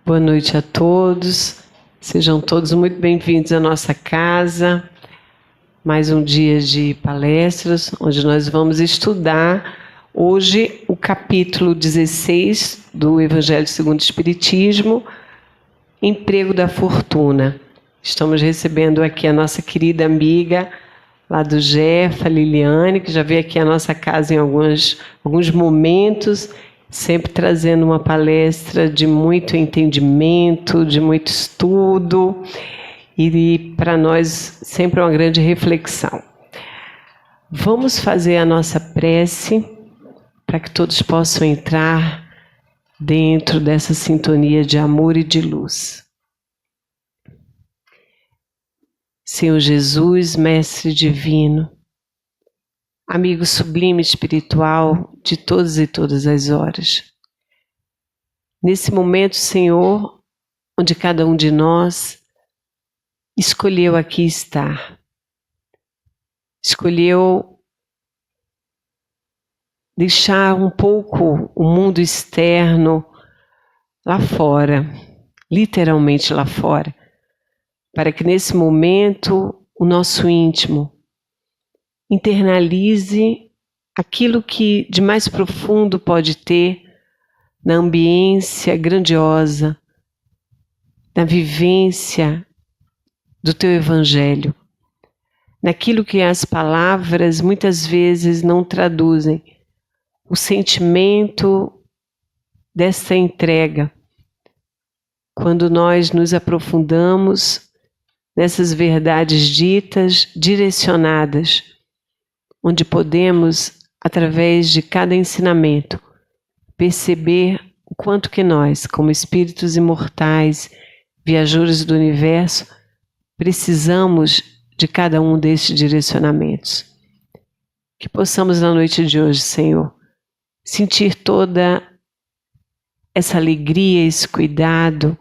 Boa noite a todos, sejam todos muito bem-vindos à nossa casa. Mais um dia de palestras, onde nós vamos estudar hoje o capítulo 16 do Evangelho segundo o Espiritismo, Emprego da Fortuna. Estamos recebendo aqui a nossa querida amiga lá do Jefa, Liliane, que já veio aqui à nossa casa em alguns momentos, sempre trazendo uma palestra de muito entendimento, de muito estudo, e para nós sempre uma grande reflexão. Vamos fazer a nossa prece para que todos possam entrar dentro dessa sintonia de amor e de luz. Senhor Jesus, Mestre Divino, amigo sublime espiritual de todas e todas as horas. Nesse momento, Senhor, onde cada um de nós escolheu aqui estar, escolheu deixar um pouco o mundo externo lá fora, literalmente lá fora, para que nesse momento o nosso íntimo internalize aquilo que de mais profundo pode ter na ambiência grandiosa, na vivência do teu Evangelho, naquilo que as palavras muitas vezes não traduzem, o sentimento dessa entrega. Quando nós nos aprofundamos nessas verdades ditas, direcionadas, onde podemos, através de cada ensinamento, perceber o quanto que nós, como espíritos imortais, viajores do universo, precisamos de cada um destes direcionamentos. Que possamos na noite de hoje, Senhor, sentir toda essa alegria, esse cuidado,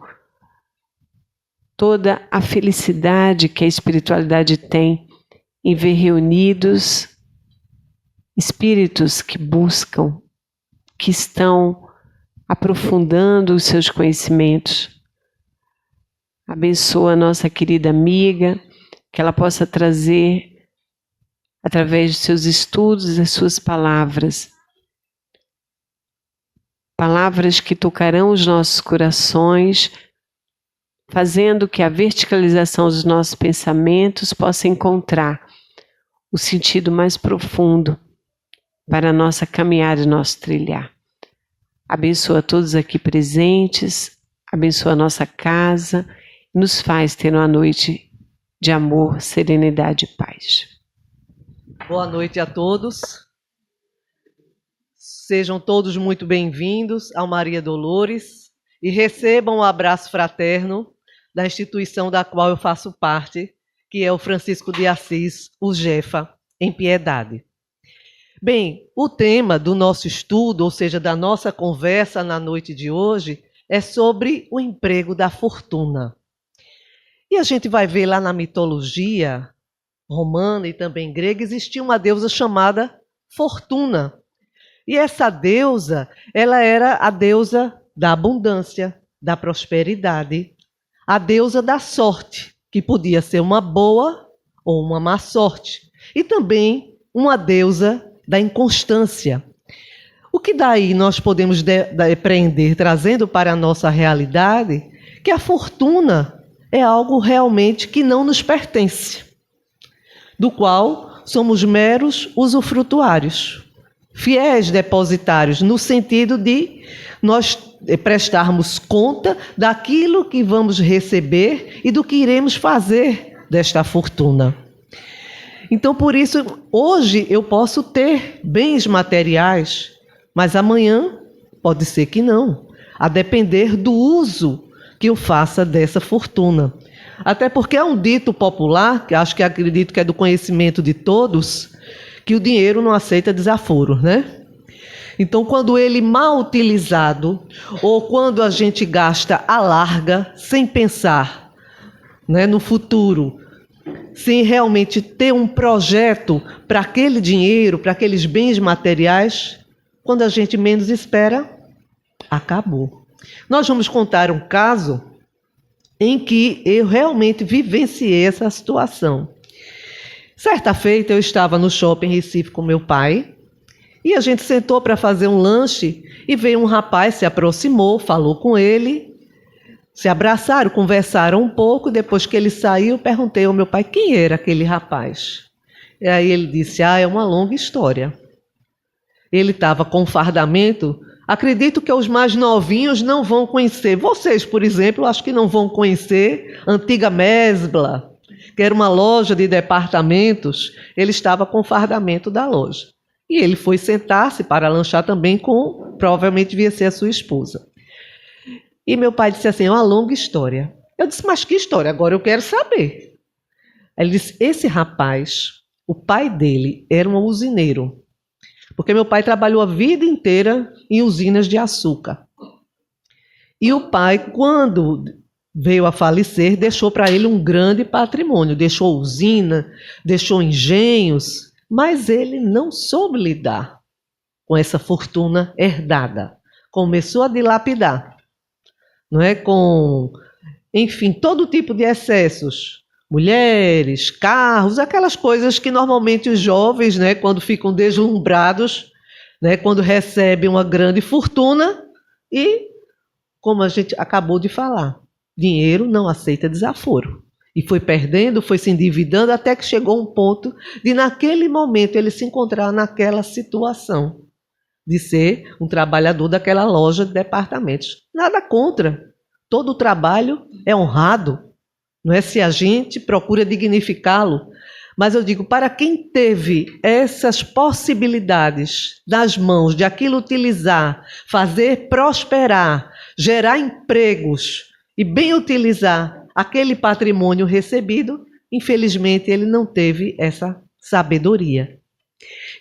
toda a felicidade que a espiritualidade tem em ver reunidos espíritos que buscam, que estão aprofundando os seus conhecimentos. Abençoa a nossa querida amiga, que ela possa trazer, através de seus estudos, as suas palavras. Palavras que tocarão os nossos corações, fazendo que a verticalização dos nossos pensamentos possa encontrar o sentido mais profundo para a nossa caminhada e nosso trilhar. Abençoa todos aqui presentes, abençoa a nossa casa, e nos faz ter uma noite de amor, serenidade e paz. Boa noite a todos. Sejam todos muito bem-vindos ao Maria Dolores e recebam um abraço fraterno da instituição da qual eu faço parte, que é o Francisco de Assis, o Jefa, em Piedade. Bem, o tema do nosso estudo, ou seja, da nossa conversa na noite de hoje, é sobre o emprego da fortuna. E a gente vai ver lá na mitologia romana e também grega, existia uma deusa chamada Fortuna. E essa deusa, ela era a deusa da abundância, da prosperidade, a deusa da sorte, que podia ser uma boa ou uma má sorte. E também uma deusa da inconstância. O que daí nós podemos depreender, trazendo para a nossa realidade, que a fortuna é algo realmente que não nos pertence, do qual somos meros usufrutuários, fiéis depositários, no sentido de nós prestarmos conta daquilo que vamos receber e do que iremos fazer desta fortuna. Então, por isso, hoje eu posso ter bens materiais, mas amanhã pode ser que não, a depender do uso que eu faça dessa fortuna. Até porque é um dito popular, que acredito que é do conhecimento de todos, que o dinheiro não aceita desaforo, né? Então, quando ele mal utilizado, ou quando a gente gasta à larga, sem pensar, né, no futuro, sem realmente ter um projeto para aquele dinheiro, para aqueles bens materiais, quando a gente menos espera, acabou. Nós vamos contar um caso em que eu realmente vivenciei essa situação. Certa feita, eu estava no shopping Recife com meu pai, e a gente sentou para fazer um lanche, e veio um rapaz, se aproximou, falou com ele, se abraçaram, conversaram um pouco, depois que ele saiu, perguntei ao meu pai quem era aquele rapaz. E aí ele disse, é uma longa história. Ele estava com fardamento, acredito que os mais novinhos não vão conhecer. Vocês, por exemplo, acho que não vão conhecer Antiga Mesbla, que era uma loja de departamentos. Ele estava com o fardamento da loja. E ele foi sentar-se para lanchar também com, provavelmente devia ser a sua esposa. E meu pai disse assim, é uma longa história. Eu disse, mas que história? Agora eu quero saber. Ele disse, esse rapaz, o pai dele era um usineiro. Porque meu pai trabalhou a vida inteira em usinas de açúcar. E o pai, quando veio a falecer, deixou para ele um grande patrimônio. Deixou usina, deixou engenhos, mas ele não soube lidar com essa fortuna herdada. Começou a dilapidar, não é? Com, enfim, todo tipo de excessos. Mulheres, carros, aquelas coisas que normalmente os jovens, né, quando ficam deslumbrados, né, quando recebem uma grande fortuna e, como a gente acabou de falar, dinheiro não aceita desaforo. E foi perdendo, foi se endividando, até que chegou um ponto de, naquele momento, ele se encontrar naquela situação de ser um trabalhador daquela loja de departamentos. Nada contra. Todo o trabalho é honrado. Não é se a gente procura dignificá-lo, mas eu digo, para quem teve essas possibilidades nas mãos de aquilo utilizar, fazer prosperar, gerar empregos e bem utilizar aquele patrimônio recebido, infelizmente ele não teve essa sabedoria.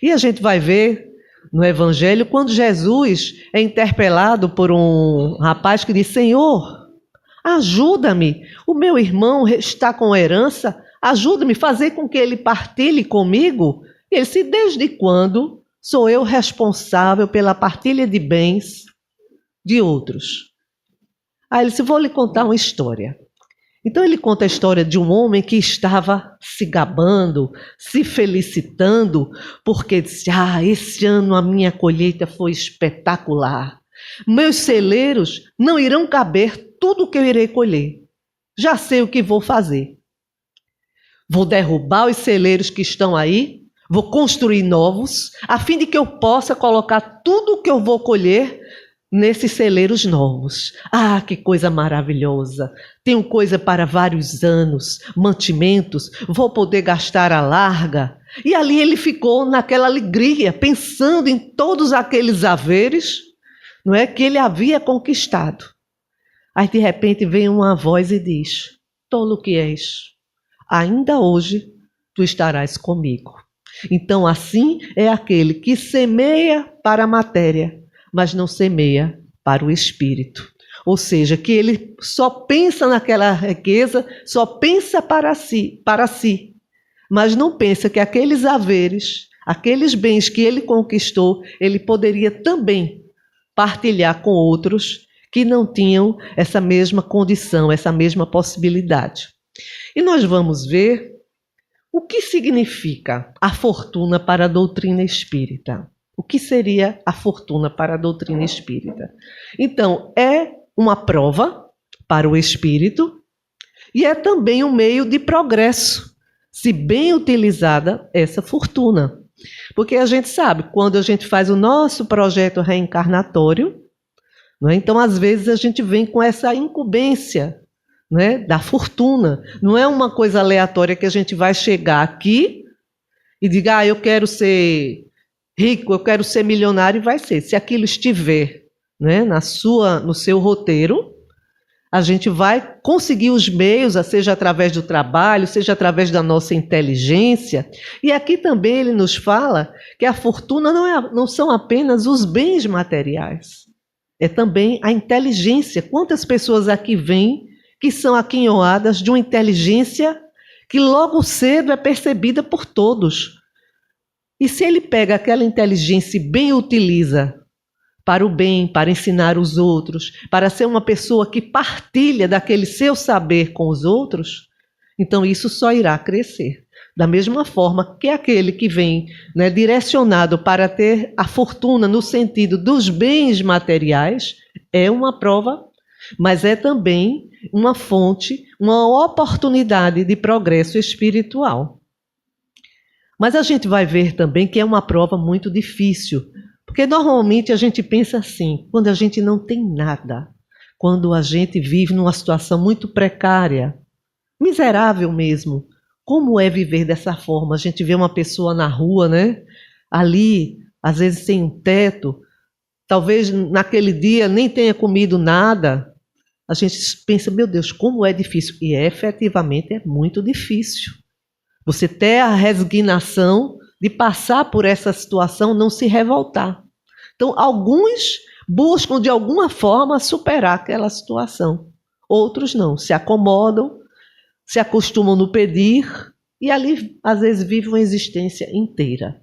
E a gente vai ver no Evangelho quando Jesus é interpelado por um rapaz que diz, Senhor, ajuda-me, o meu irmão está com herança, ajuda-me a fazer com que ele partilhe comigo. Ele disse, desde quando sou eu responsável pela partilha de bens de outros? Aí ele disse, vou lhe contar uma história. Então ele conta a história de um homem que estava se gabando, se felicitando, porque disse, esse ano a minha colheita foi espetacular. Meus celeiros não irão caber tudo o que eu irei colher. Já sei o que vou fazer. Vou derrubar os celeiros que estão aí, vou construir novos, a fim de que eu possa colocar tudo o que eu vou colher nesses celeiros novos. Que coisa maravilhosa! Tenho coisa para vários anos, mantimentos, vou poder gastar à larga. E ali ele ficou naquela alegria, pensando em todos aqueles haveres, não é, que ele havia conquistado. Aí de repente vem uma voz e diz, tolo que és, ainda hoje tu estarás comigo. Então assim é aquele que semeia para a matéria, mas não semeia para o espírito. Ou seja, que ele só pensa naquela riqueza, só pensa para si, mas não pensa que aqueles haveres, aqueles bens que ele conquistou, ele poderia também partilhar com outros que não tinham essa mesma condição, essa mesma possibilidade. E nós vamos ver o que significa a fortuna para a doutrina espírita. O que seria a fortuna para a doutrina espírita? Então, é uma prova para o espírito e é também um meio de progresso, se bem utilizada essa fortuna. Porque a gente sabe, quando a gente faz o nosso projeto reencarnatório, não é? Então, às vezes, a gente vem com essa incumbência, não é, da fortuna. Não é uma coisa aleatória que a gente vai chegar aqui e diga, eu quero ser rico, eu quero ser milionário, e vai ser. Se aquilo estiver, né, no seu roteiro, a gente vai conseguir os meios, seja através do trabalho, seja através da nossa inteligência. E aqui também ele nos fala que a fortuna não são apenas os bens materiais, é também a inteligência. Quantas pessoas aqui vêm que são aquinhoadas de uma inteligência que logo cedo é percebida por todos. E se ele pega aquela inteligência e bem utiliza para o bem, para ensinar os outros, para ser uma pessoa que partilha daquele seu saber com os outros, então isso só irá crescer. Da mesma forma que aquele que vem, né, direcionado para ter a fortuna no sentido dos bens materiais, é uma prova, mas é também uma fonte, uma oportunidade de progresso espiritual. Mas a gente vai ver também que é uma prova muito difícil, porque normalmente a gente pensa assim, quando a gente não tem nada, quando a gente vive numa situação muito precária, miserável mesmo. Como é viver dessa forma? A gente vê uma pessoa na rua, né? Ali, às vezes sem um teto, talvez naquele dia nem tenha comido nada. A gente pensa, meu Deus, como é difícil. E efetivamente é muito difícil. Você ter a resignação de passar por essa situação, não se revoltar. Então, alguns buscam de alguma forma superar aquela situação. Outros não, se acomodam, se acostumam no pedir e ali, às vezes, vivem uma existência inteira.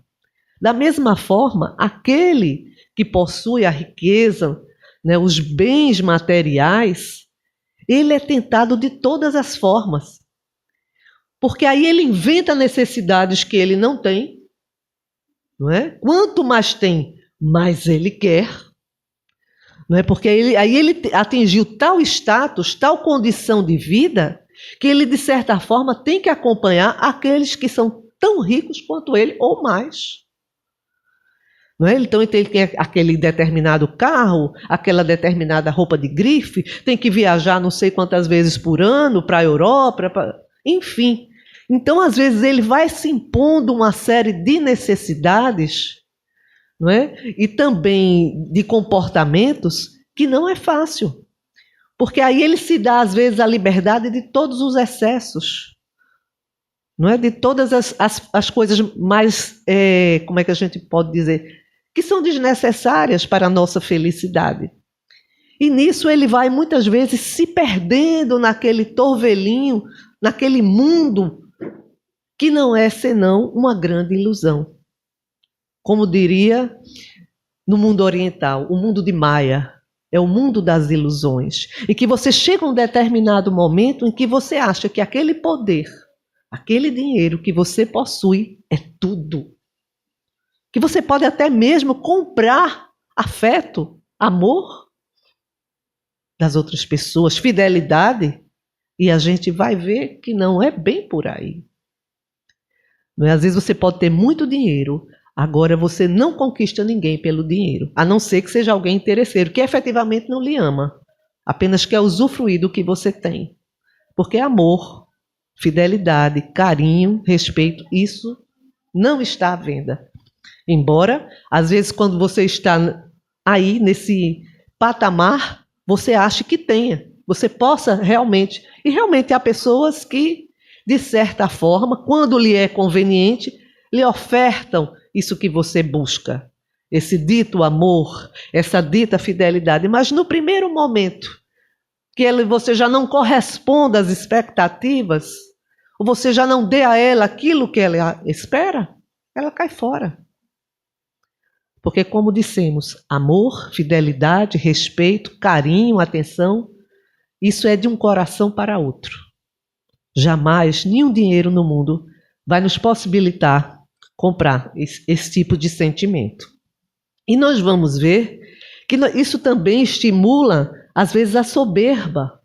Da mesma forma, aquele que possui a riqueza, né, os bens materiais, ele é tentado de todas as formas. Porque aí ele inventa necessidades que ele não tem. Não é? Quanto mais tem, mais ele quer. Não é? Porque aí ele atingiu tal status, tal condição de vida, que ele, de certa forma, tem que acompanhar aqueles que são tão ricos quanto ele, ou mais. Não é? Então, ele tem aquele determinado carro, aquela determinada roupa de grife, tem que viajar não sei quantas vezes por ano para a Europa, enfim. Então, às vezes, ele vai se impondo uma série de necessidades, não é? E também de comportamentos que não é fácil. Porque aí ele se dá, às vezes, a liberdade de todos os excessos. Não é? De todas as coisas mais, como é que a gente pode dizer, que são desnecessárias para a nossa felicidade. E nisso ele vai, muitas vezes, se perdendo naquele torvelinho, naquele mundo que não é senão uma grande ilusão. Como diria no mundo oriental, o mundo de Maia. É o mundo das ilusões. E que você chega a um determinado momento em que você acha que aquele poder, aquele dinheiro que você possui é tudo. Que você pode até mesmo comprar afeto, amor das outras pessoas, fidelidade. E a gente vai ver que não é bem por aí. Não é? Às vezes você pode ter muito dinheiro, agora você não conquista ninguém pelo dinheiro, a não ser que seja alguém interesseiro, que efetivamente não lhe ama, apenas quer usufruir do que você tem. Porque amor, fidelidade, carinho, respeito, isso não está à venda. Embora, às vezes, quando você está aí nesse patamar, você ache que tenha, você possa realmente. E realmente há pessoas que, de certa forma, quando lhe é conveniente, lhe ofertam isso que você busca, esse dito amor, essa dita fidelidade. Mas no primeiro momento que você já não corresponda às expectativas, ou você já não dê a ela aquilo que ela espera, ela cai fora. Porque, como dissemos, amor, fidelidade, respeito, carinho, atenção, isso é de um coração para outro. Jamais nenhum dinheiro no mundo vai nos possibilitar comprar esse tipo de sentimento. E nós vamos ver que isso também estimula, às vezes, a soberba.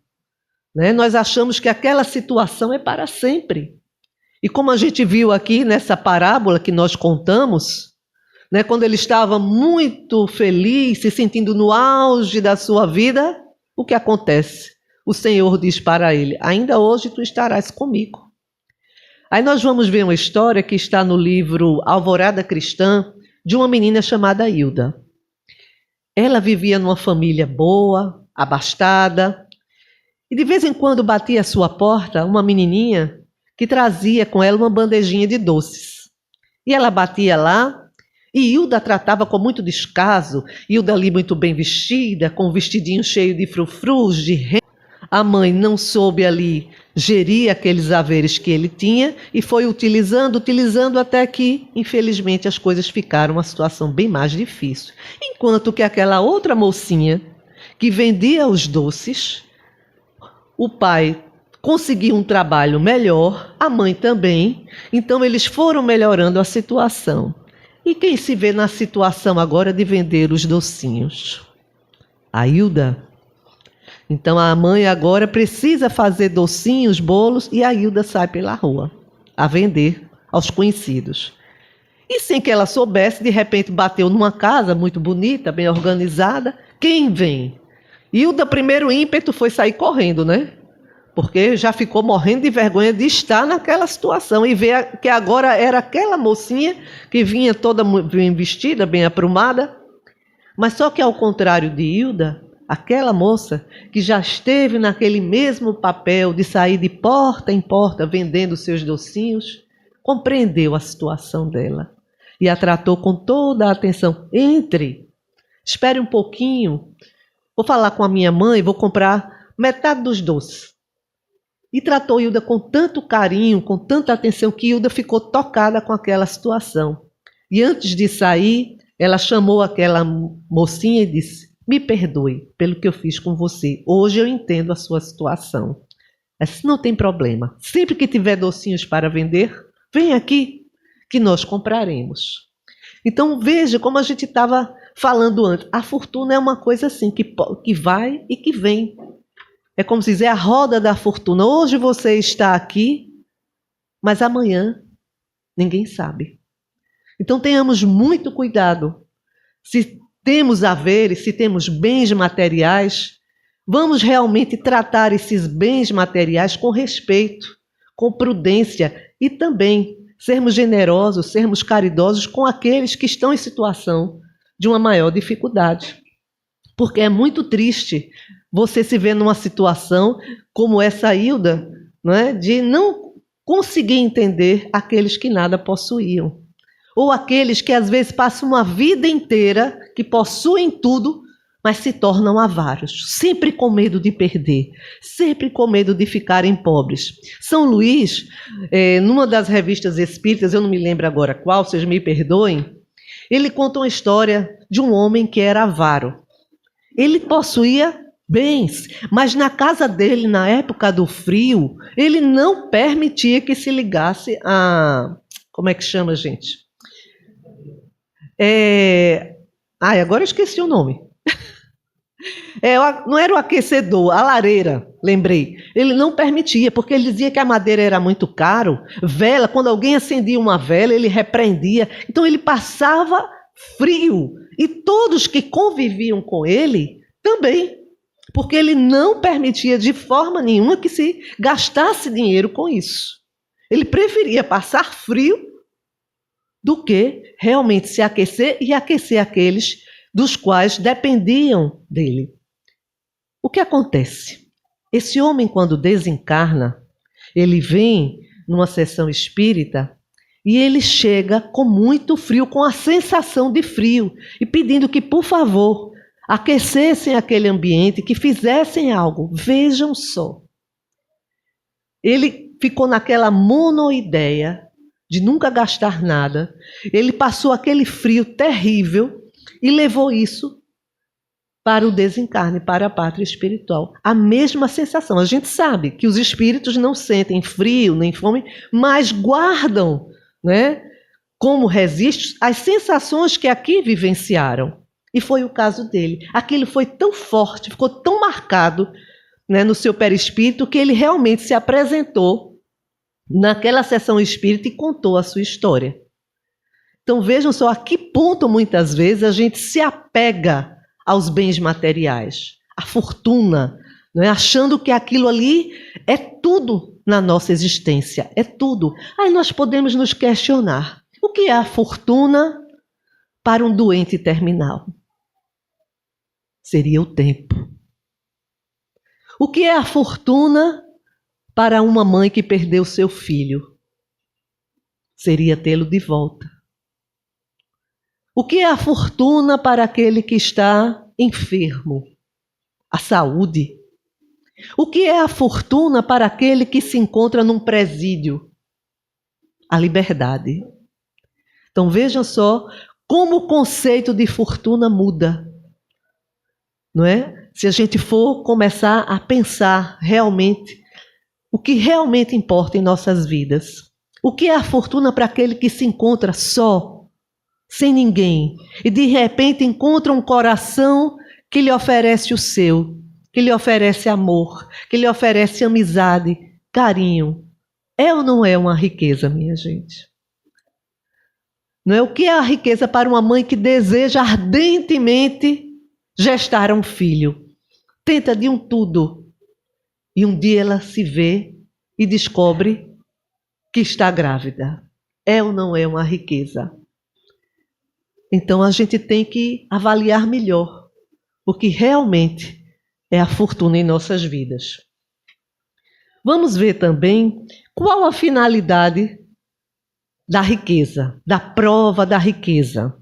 Né? Nós achamos que aquela situação é para sempre. E como a gente viu aqui nessa parábola que nós contamos, né, quando ele estava muito feliz, se sentindo no auge da sua vida, o que acontece? O Senhor diz para ele, ainda hoje tu estarás comigo. Aí nós vamos ver uma história que está no livro Alvorada Cristã, de uma menina chamada Hilda. Ela vivia numa família boa, abastada, e de vez em quando batia à sua porta uma menininha que trazia com ela uma bandejinha de doces. E ela batia lá, e Hilda tratava com muito descaso, Hilda ali muito bem vestida, com um vestidinho cheio de frufrus, de renda. A mãe não soube ali gerir aqueles haveres que ele tinha e foi utilizando até que, infelizmente, as coisas ficaram uma situação bem mais difícil. Enquanto que aquela outra mocinha que vendia os doces, o pai conseguiu um trabalho melhor, a mãe também, então eles foram melhorando a situação. E quem se vê na situação agora de vender os docinhos? A Hilda. Então a mãe agora precisa fazer docinhos, bolos, e a Hilda sai pela rua a vender aos conhecidos. E sem que ela soubesse, de repente bateu numa casa muito bonita, bem organizada. Quem vem? Hilda, primeiro ímpeto foi sair correndo, né? Porque já ficou morrendo de vergonha de estar naquela situação e ver que agora era aquela mocinha que vinha toda bem vestida, bem aprumada. Mas só que ao contrário de Hilda, aquela moça que já esteve naquele mesmo papel de sair de porta em porta vendendo seus docinhos, compreendeu a situação dela e a tratou com toda a atenção. Entre, espere um pouquinho, vou falar com a minha mãe, vou comprar metade dos doces. E tratou Hilda com tanto carinho, com tanta atenção, que Hilda ficou tocada com aquela situação. E antes de sair, ela chamou aquela mocinha e disse: me perdoe pelo que eu fiz com você. Hoje eu entendo a sua situação. Mas não tem problema. Sempre que tiver docinhos para vender, vem aqui que nós compraremos. Então veja como a gente estava falando antes. A fortuna é uma coisa assim, que vai e que vem. É como se dizer a roda da fortuna. Hoje você está aqui, mas amanhã ninguém sabe. Então tenhamos muito cuidado. Se temos haveres, se temos bens materiais, vamos realmente tratar esses bens materiais com respeito, com prudência e também sermos generosos, sermos caridosos com aqueles que estão em situação de uma maior dificuldade. Porque é muito triste você se ver numa situação como essa Hilda, não é? De não conseguir entender aqueles que nada possuíam. Ou aqueles que às vezes passam uma vida inteira, que possuem tudo, mas se tornam avaros, sempre com medo de perder, sempre com medo de ficarem pobres. São Luís, numa das revistas espíritas, eu não me lembro agora qual, vocês me perdoem, ele conta uma história de um homem que era avaro. Ele possuía bens, mas na casa dele, na época do frio, ele não permitia que se ligasse a... Como é que chama, gente? Agora eu esqueci o nome. Não era o aquecedor, a lareira, lembrei. Ele não permitia, porque ele dizia que a madeira era muito caro. Vela, quando alguém acendia uma vela, ele repreendia. Então ele passava frio. E todos que conviviam com ele também. Porque ele não permitia de forma nenhuma que se gastasse dinheiro com isso. Ele preferia passar frio do que realmente se aquecer e aquecer aqueles dos quais dependiam dele. O que acontece? Esse homem, quando desencarna, ele vem numa sessão espírita e ele chega com muito frio, com a sensação de frio, e pedindo que, por favor, aquecessem aquele ambiente, que fizessem algo. Vejam só. Ele ficou naquela monoideia de nunca gastar nada. Ele passou aquele frio terrível e levou isso para o desencarne, para a pátria espiritual. A mesma sensação. A gente sabe que os espíritos não sentem frio nem fome, mas guardam, né, como registros as sensações que aqui vivenciaram. E foi o caso dele. Aquilo foi tão forte, ficou tão marcado, né, no seu perispírito, que ele realmente se apresentou naquela sessão espírita e contou a sua história. Então vejam só a que ponto muitas vezes a gente se apega aos bens materiais, à fortuna, né, achando que aquilo ali é tudo na nossa existência, é tudo. Aí nós podemos nos questionar: o que é a fortuna para um doente terminal? Seria o tempo. O que é a fortuna para uma mãe que perdeu seu filho? Seria tê-lo de volta. O que é a fortuna para aquele que está enfermo? A saúde. O que é a fortuna para aquele que se encontra num presídio? A liberdade. Então vejam só como o conceito de fortuna muda, não é? Se a gente for começar a pensar realmente o que realmente importa em nossas vidas. O que é a fortuna para aquele que se encontra só, sem ninguém, e de repente encontra um coração que lhe oferece o seu, que lhe oferece amor, que lhe oferece amizade, carinho. É ou não é uma riqueza, minha gente? Não é? O que é a riqueza para uma mãe que deseja ardentemente gestar um filho? Tenta de um tudo. E um dia ela se vê e descobre que está grávida. É ou não é uma riqueza? Então a gente tem que avaliar melhor o que realmente é a fortuna em nossas vidas. Vamos ver também qual a finalidade da riqueza, da prova da riqueza.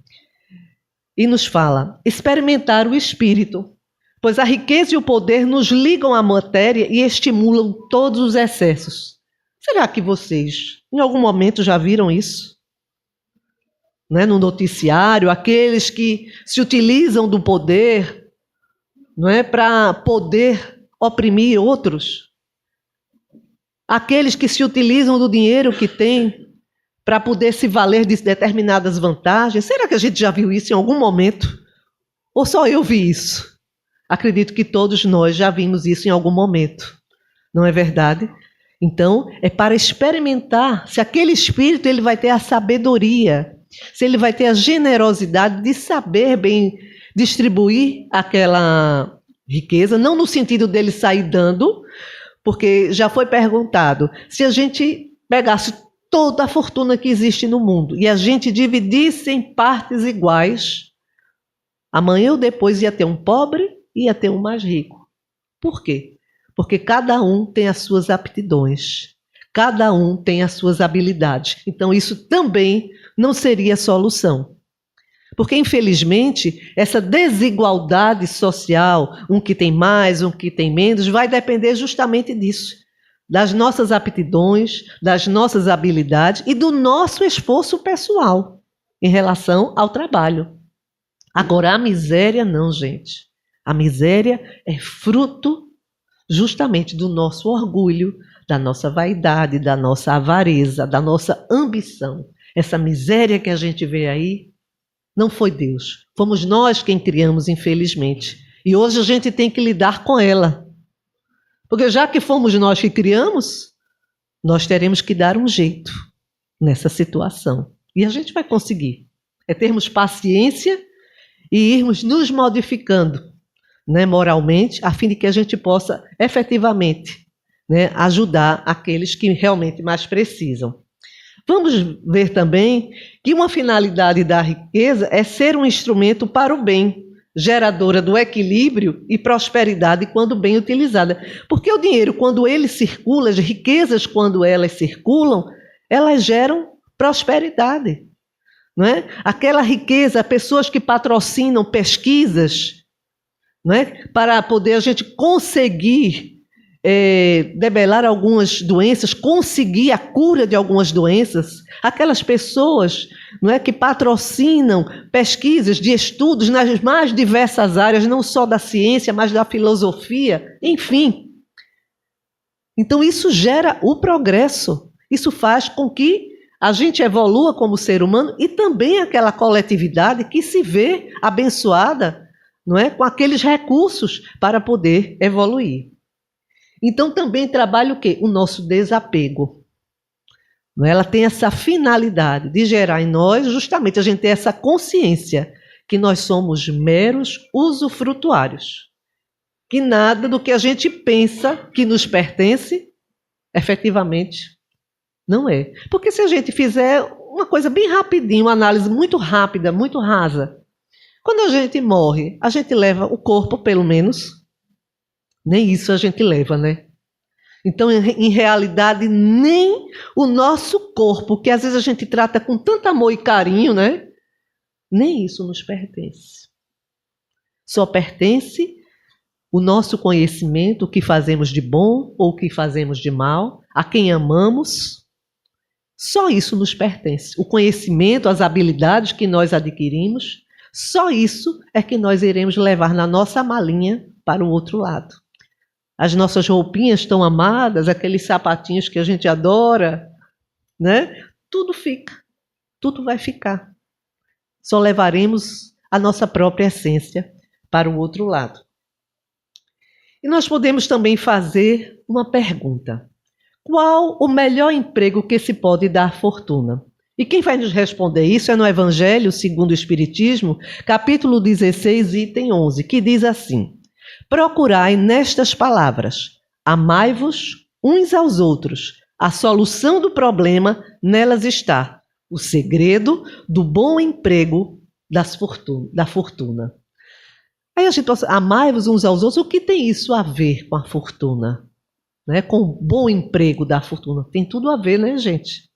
E nos fala, experimentar o espírito, pois a riqueza e o poder nos ligam à matéria e estimulam todos os excessos. Será que vocês, em algum momento, já viram isso? Né? No noticiário, aqueles que se utilizam do poder, não é, para poder oprimir outros. Aqueles que se utilizam do dinheiro que têm para poder se valer de determinadas vantagens. Será que a gente já viu isso em algum momento? Ou só eu vi isso? Acredito que todos nós já vimos isso em algum momento. Não é verdade? Então, é para experimentar se aquele espírito ele vai ter a sabedoria, se ele vai ter a generosidade de saber bem distribuir aquela riqueza, não no sentido dele sair dando, porque já foi perguntado, se a gente pegasse toda a fortuna que existe no mundo e a gente dividisse em partes iguais, amanhã ou depois ia ter um pobre e ia ter um mais rico. Por quê? Porque cada um tem as suas aptidões, cada um tem as suas habilidades. Então isso também não seria solução. Porque, infelizmente, essa desigualdade social, um que tem mais, um que tem menos, vai depender justamente disso. Das nossas aptidões, das nossas habilidades e do nosso esforço pessoal em relação ao trabalho. Agora, a miséria não, gente. A miséria é fruto justamente do nosso orgulho, da nossa vaidade, da nossa avareza, da nossa ambição. Essa miséria que a gente vê aí, não foi Deus. Fomos nós quem criamos, infelizmente. E hoje a gente tem que lidar com ela. Porque já que fomos nós que criamos, nós teremos que dar um jeito nessa situação. E a gente vai conseguir. É termos paciência e irmos nos modificando, né, moralmente, a fim de que a gente possa efetivamente, né, ajudar aqueles que realmente mais precisam. Vamos ver também que uma finalidade da riqueza é ser um instrumento para o bem, geradora do equilíbrio e prosperidade quando bem utilizada. Porque o dinheiro, quando ele circula, as riquezas, quando elas circulam, elas geram prosperidade. Não é? Aquela riqueza, pessoas que patrocinam pesquisas, não é? Para poder a gente conseguir debelar algumas doenças, conseguir a cura de algumas doenças, aquelas pessoas, não é, que patrocinam pesquisas de estudos nas mais diversas áreas, não só da ciência, mas da filosofia, enfim. Então isso gera o progresso, isso faz com que a gente evolua como ser humano e também aquela coletividade que se vê abençoada, não é, com aqueles recursos para poder evoluir. Então também trabalha o quê? O nosso desapego. Ela tem essa finalidade de gerar em nós justamente a gente ter essa consciência que nós somos meros usufrutuários. Que nada do que a gente pensa que nos pertence, efetivamente, não é. Porque se a gente fizer uma coisa bem rapidinho, uma análise muito rápida, muito rasa, quando a gente morre, a gente leva o corpo, pelo menos. Nem isso a gente leva, né? Então, em realidade, nem o nosso corpo, que às vezes a gente trata com tanto amor e carinho, né? Nem isso nos pertence. Só pertence o nosso conhecimento, o que fazemos de bom ou o que fazemos de mal, a quem amamos. Só isso nos pertence. O conhecimento, as habilidades que nós adquirimos, só isso é que nós iremos levar na nossa malinha para o outro lado. As nossas roupinhas tão amadas, aqueles sapatinhos que a gente adora, né? Tudo fica, tudo vai ficar. Só levaremos a nossa própria essência para o outro lado. E nós podemos também fazer uma pergunta. Qual o melhor emprego que se pode dar fortuna? E quem vai nos responder isso é no Evangelho segundo o Espiritismo, capítulo 16, item 11, que diz assim: procurai nestas palavras, amai-vos uns aos outros. A solução do problema nelas está. O segredo do bom emprego da fortuna. Aí a gente pensa, amai-vos uns aos outros, o que tem isso a ver com a fortuna? Né? Com o bom emprego da fortuna? Tem tudo a ver, né, gente?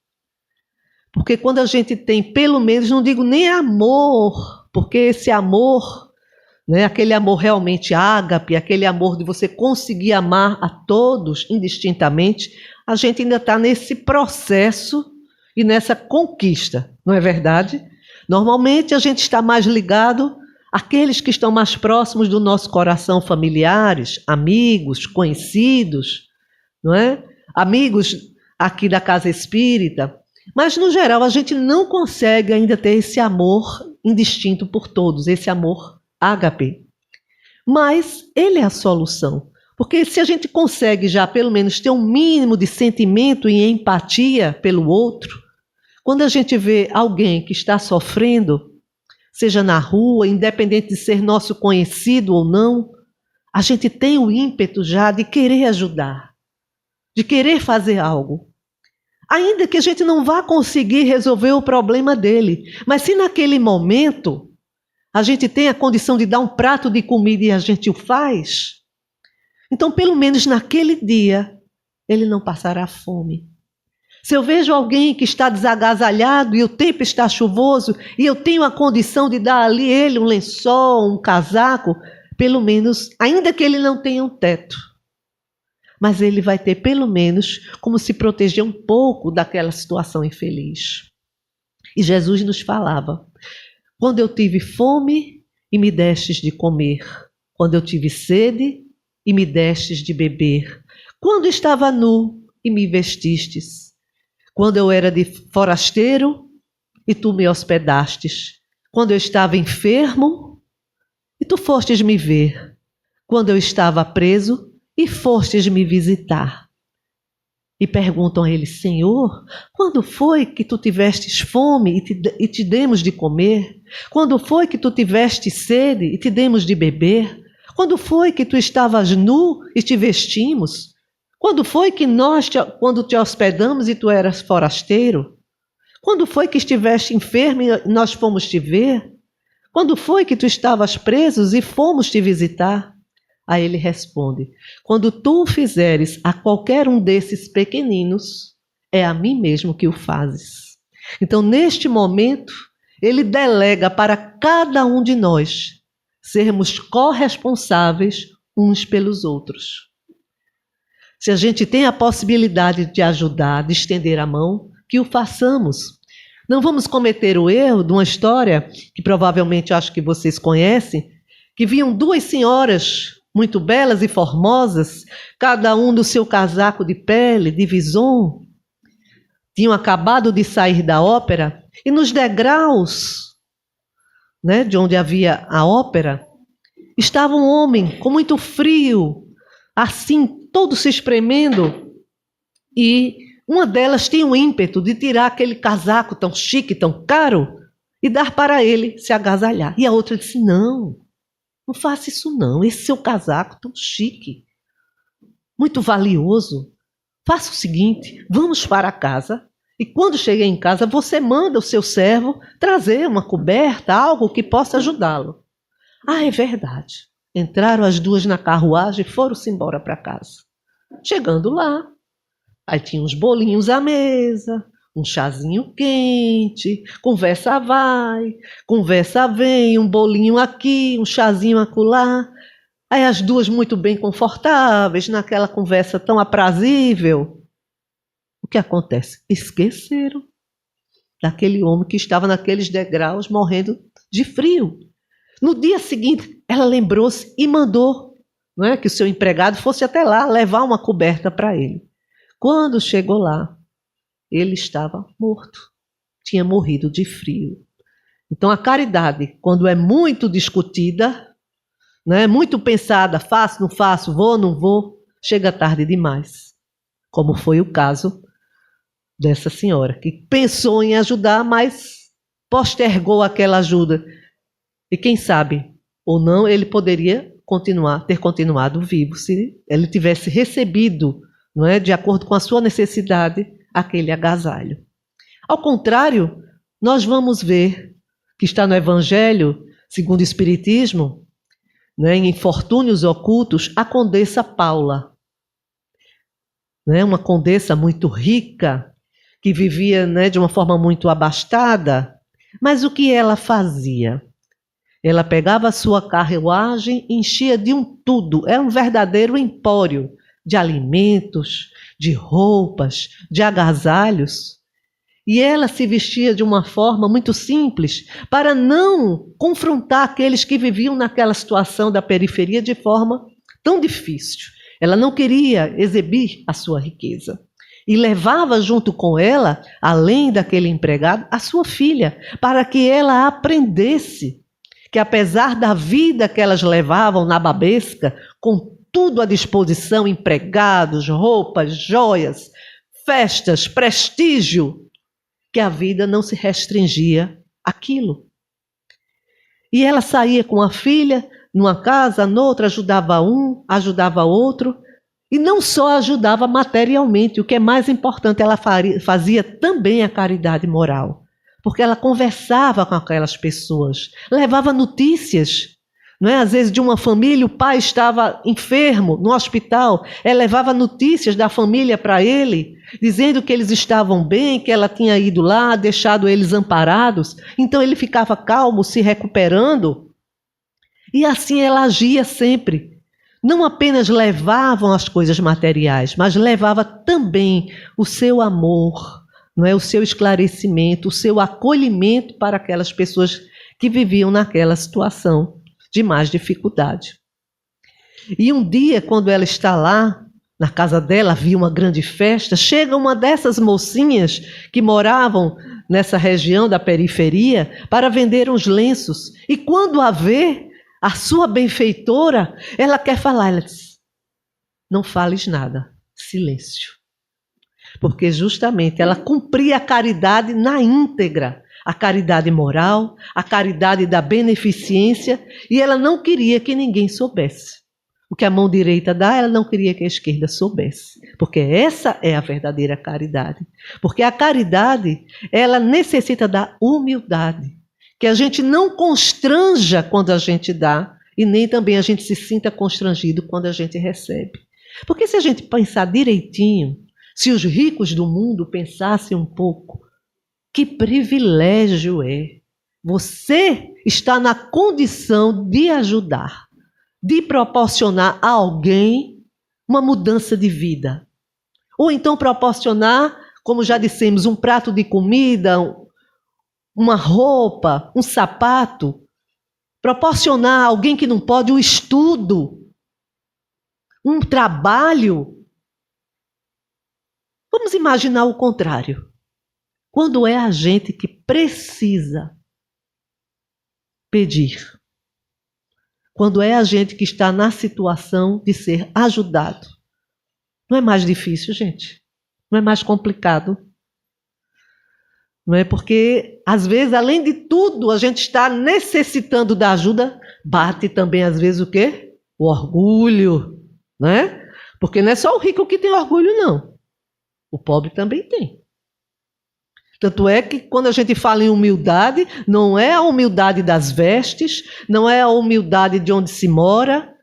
Porque quando a gente tem, pelo menos, não digo nem amor, porque esse amor, né, aquele amor realmente ágape, aquele amor de você conseguir amar a todos indistintamente, a gente ainda está nesse processo e nessa conquista, não é verdade? Normalmente a gente está mais ligado àqueles que estão mais próximos do nosso coração, familiares, amigos, conhecidos, não é? Amigos aqui da casa espírita. Mas, no geral, a gente não consegue ainda ter esse amor indistinto por todos, esse amor ágape. Mas ele é a solução. Porque se a gente consegue já, pelo menos, ter um mínimo de sentimento e empatia pelo outro, quando a gente vê alguém que está sofrendo, seja na rua, independente de ser nosso conhecido ou não, a gente tem o ímpeto já de querer ajudar, de querer fazer algo. Ainda que a gente não vá conseguir resolver o problema dele, mas se naquele momento a gente tem a condição de dar um prato de comida e a gente o faz, então pelo menos naquele dia ele não passará fome. Se eu vejo alguém que está desagasalhado e o tempo está chuvoso e eu tenho a condição de dar ali ele um lençol, um casaco, pelo menos, ainda que ele não tenha um teto, mas ele vai ter pelo menos como se proteger um pouco daquela situação infeliz. E Jesus nos falava: quando eu tive fome e me destes de comer, quando eu tive sede e me destes de beber, quando estava nu e me vestistes, quando eu era de forasteiro e tu me hospedastes, quando eu estava enfermo e tu fostes me ver, quando eu estava preso e fostes me visitar. E perguntam a ele: Senhor, quando foi que tu tivestes fome e te demos de comer? Quando foi que tu tivestes sede e te demos de beber? Quando foi que tu estavas nu e te vestimos? Quando foi que quando te hospedamos e tu eras forasteiro? Quando foi que estiveste enfermo e nós fomos te ver? Quando foi que tu estavas preso e fomos te visitar? Aí ele responde: quando tu o fizeres a qualquer um desses pequeninos, é a mim mesmo que o fazes. Então, neste momento, ele delega para cada um de nós sermos corresponsáveis uns pelos outros. Se a gente tem a possibilidade de ajudar, de estender a mão, que o façamos. Não vamos cometer o erro de uma história que provavelmente acho que vocês conhecem, que viam duas senhoras muito belas e formosas, cada um do seu casaco de pele, de vison. Tinham acabado de sair da ópera e nos degraus, né, de onde havia a ópera, estava um homem com muito frio, assim, todo se espremendo, e uma delas tinha o ímpeto de tirar aquele casaco tão chique, tão caro, e dar para ele se agasalhar. E a outra disse: não faça isso não, esse seu casaco tão chique, muito valioso, faça o seguinte, vamos para casa, e quando chegar em casa, você manda o seu servo trazer uma coberta, algo que possa ajudá-lo. Ah, é verdade. Entraram as duas na carruagem e foram-se embora para casa. Chegando lá, aí tinha uns bolinhos à mesa, um chazinho quente, conversa vai, conversa vem, um bolinho aqui, um chazinho acolá. Aí as duas muito bem confortáveis, naquela conversa tão aprazível. O que acontece? Esqueceram daquele homem que estava naqueles degraus morrendo de frio. No dia seguinte, ela lembrou-se e mandou, não é, que o seu empregado fosse até lá levar uma coberta para ele. Quando chegou lá, ele estava morto. Tinha morrido de frio. Então a caridade, quando é muito discutida, né, muito pensada, faço, não faço, vou, não vou, chega tarde demais. Como foi o caso dessa senhora, que pensou em ajudar, mas postergou aquela ajuda. E quem sabe, ou não, ele poderia ter continuado vivo, se ele tivesse recebido, não é, de acordo com a sua necessidade, aquele agasalho. Ao contrário, nós vamos ver que está no Evangelho, segundo o Espiritismo, né, em Infortúnios Ocultos, a Condessa Paula. Né, uma condessa muito rica, que vivia, né, de uma forma muito abastada, mas o que ela fazia? Ela pegava a sua carruagem, enchia de um tudo, era um verdadeiro empório de alimentos, de roupas, de agasalhos. E ela se vestia de uma forma muito simples para não confrontar aqueles que viviam naquela situação da periferia de forma tão difícil. Ela não queria exibir a sua riqueza. E levava junto com ela, além daquele empregado, a sua filha, para que ela aprendesse que apesar da vida que elas levavam na babesca, com tudo à disposição, empregados, roupas, joias, festas, prestígio, que a vida não se restringia àquilo. E ela saía com a filha, numa casa, noutra, ajudava um, ajudava outro, e não só ajudava materialmente, o que é mais importante, ela fazia também a caridade moral. Porque ela conversava com aquelas pessoas, levava notícias. Não é? Às vezes de uma família, o pai estava enfermo no hospital, ela levava notícias da família para ele, dizendo que eles estavam bem, que ela tinha ido lá, deixado eles amparados. Então ele ficava calmo, se recuperando. E assim ela agia sempre. Não apenas levavam as coisas materiais, mas levava também o seu amor, não é, o seu esclarecimento, o seu acolhimento para aquelas pessoas que viviam naquela situação de mais dificuldade. E um dia, quando ela está lá, na casa dela, havia uma grande festa, chega uma dessas mocinhas que moravam nessa região da periferia para vender uns lenços. E quando a vê, a sua benfeitora, ela quer falar, ela diz, não fales nada, silêncio. Porque justamente ela cumpria a caridade na íntegra, a caridade moral, a caridade da beneficência, e ela não queria que ninguém soubesse. O que a mão direita dá, ela não queria que a esquerda soubesse. Porque essa é a verdadeira caridade. Porque a caridade, ela necessita da humildade. Que a gente não constranja quando a gente dá, e nem também a gente se sinta constrangido quando a gente recebe. Porque se a gente pensar direitinho, se os ricos do mundo pensassem um pouco, que privilégio é você estar na condição de ajudar, de proporcionar a alguém uma mudança de vida. Ou então proporcionar, como já dissemos, um prato de comida, uma roupa, um sapato. Proporcionar a alguém que não pode um estudo, um trabalho. Vamos imaginar o contrário. Quando é a gente que precisa pedir. Quando é a gente que está na situação de ser ajudado. Não é mais difícil, gente? Não é mais complicado? Não é? Porque, às vezes, além de tudo, a gente está necessitando da ajuda, bate também, às vezes, o quê? O orgulho, né? Porque não é só o rico que tem orgulho, não. O pobre também tem. Tanto é que quando a gente fala em humildade, não é a humildade das vestes, não é a humildade de onde se mora,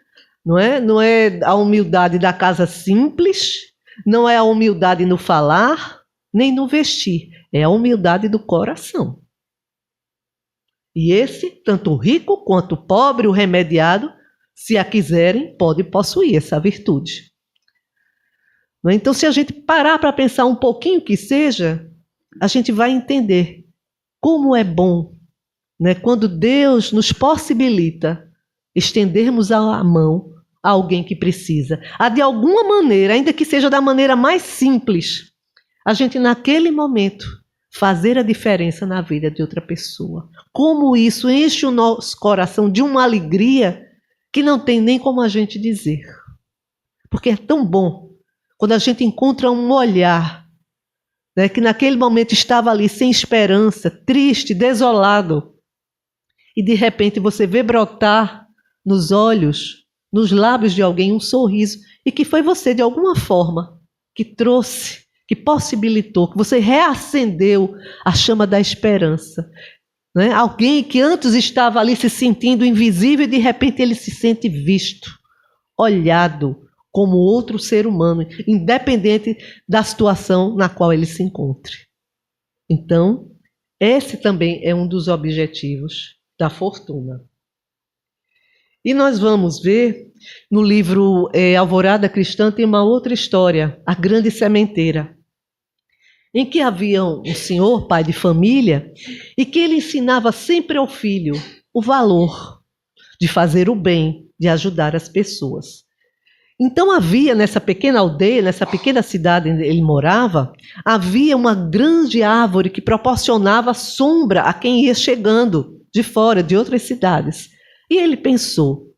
não é a humildade da casa simples, não é a humildade no falar, nem no vestir. É a humildade do coração. E esse, tanto o rico quanto o pobre, o remediado, Se a quiserem, podem possuir essa virtude. Então, se a gente parar para pensar um pouquinho que seja, a gente vai entender como é bom, né, quando Deus nos possibilita estendermos a mão a alguém que precisa. De alguma maneira, ainda que seja da maneira mais simples, a gente naquele momento fazer a diferença na vida de outra pessoa. Como isso enche o nosso coração de uma alegria que não tem nem como a gente dizer. Porque é tão bom quando a gente encontra um olhar, né, que naquele momento estava ali sem esperança, triste, desolado, e de repente você vê brotar nos olhos, nos lábios de alguém um sorriso, e que foi você de alguma forma que trouxe, que possibilitou, que você reacendeu a chama da esperança. Né? Alguém que antes estava ali se sentindo invisível e de repente ele se sente visto, olhado como outro ser humano, independente da situação na qual ele se encontre. Então, esse também é um dos objetivos da fortuna. E nós vamos ver no livro Alvorada Cristã tem uma outra história, a Grande Sementeira, em que havia um senhor, pai de família, e que ele ensinava sempre ao filho o valor de fazer o bem, de ajudar as pessoas. Então havia nessa pequena aldeia, nessa pequena cidade onde ele morava, havia uma grande árvore que proporcionava sombra a quem ia chegando de fora, de outras cidades. E ele pensou,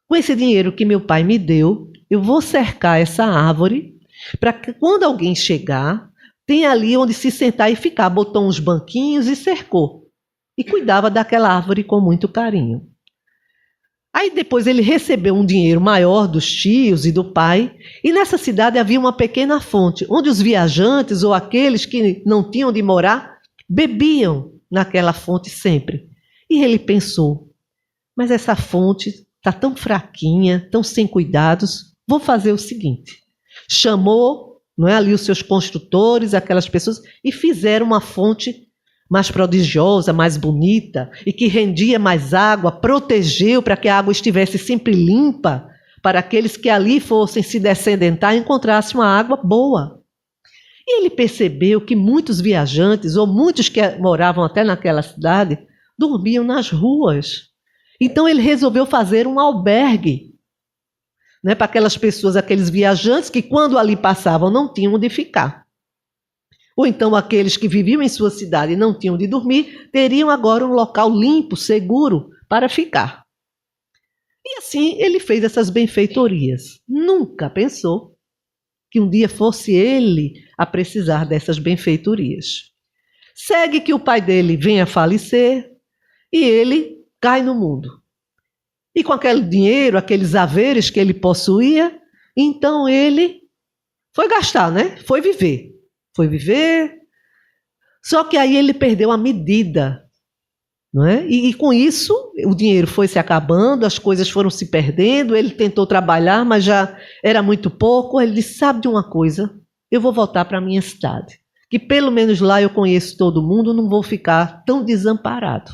com esse dinheiro que meu pai me deu, eu vou cercar essa árvore para que quando alguém chegar, tenha ali onde se sentar e ficar. Botou uns banquinhos e cercou. E cuidava daquela árvore com muito carinho. Aí depois ele recebeu um dinheiro maior dos tios e do pai, e nessa cidade havia uma pequena fonte, onde os viajantes ou aqueles que não tinham de morar, bebiam naquela fonte sempre. E ele pensou, mas essa fonte está tão fraquinha, tão sem cuidados, vou fazer o seguinte. Chamou, não é, ali os seus construtores, aquelas pessoas, e fizeram uma fonte mais prodigiosa, mais bonita, e que rendia mais água, protegeu para que a água estivesse sempre limpa, para aqueles que ali fossem se descendentar e encontrassem uma água boa. E ele percebeu que muitos viajantes, ou muitos que moravam até naquela cidade, dormiam nas ruas. Então ele resolveu fazer um albergue, né, para aquelas pessoas, aqueles viajantes que quando ali passavam não tinham onde ficar. Ou então aqueles que viviam em sua cidade e não tinham de dormir, teriam agora um local limpo, seguro, para ficar. E assim ele fez essas benfeitorias. Nunca pensou que um dia fosse ele a precisar dessas benfeitorias. Segue que o pai dele vem a falecer e ele cai no mundo. E com aquele dinheiro, aqueles haveres que ele possuía, então ele foi gastar, né? Foi viver. Só que aí ele perdeu a medida, não é? E com isso o dinheiro foi se acabando, as coisas foram se perdendo, ele tentou trabalhar, mas já era muito pouco. Ele disse, sabe de uma coisa? Eu vou voltar para a minha cidade, que pelo menos lá eu conheço todo mundo, não vou ficar tão desamparado.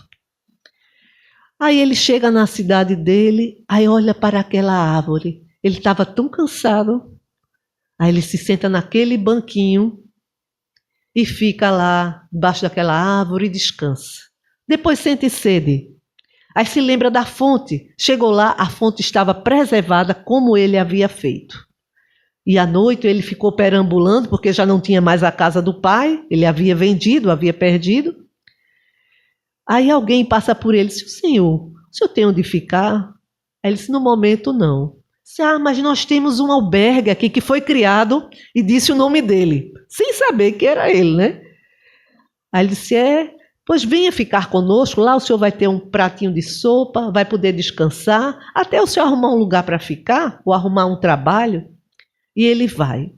Aí ele chega na cidade dele, aí olha para aquela árvore, ele estava tão cansado, aí ele se senta naquele banquinho, e fica lá, debaixo daquela árvore e descansa. Depois sente sede. Aí se lembra da fonte. Chegou lá, a fonte estava preservada como ele havia feito. E à noite ele ficou perambulando, porque já não tinha mais a casa do pai. Ele havia vendido, havia perdido. Aí alguém passa por ele e diz, o senhor tem onde ficar? Aí ele disse, no momento não. Mas nós temos um albergue aqui que foi criado, e disse o nome dele, sem saber que era ele, né? Aí ele disse, pois venha ficar conosco, lá o senhor vai ter um pratinho de sopa, vai poder descansar, até o senhor arrumar um lugar para ficar, ou arrumar um trabalho. E ele vai.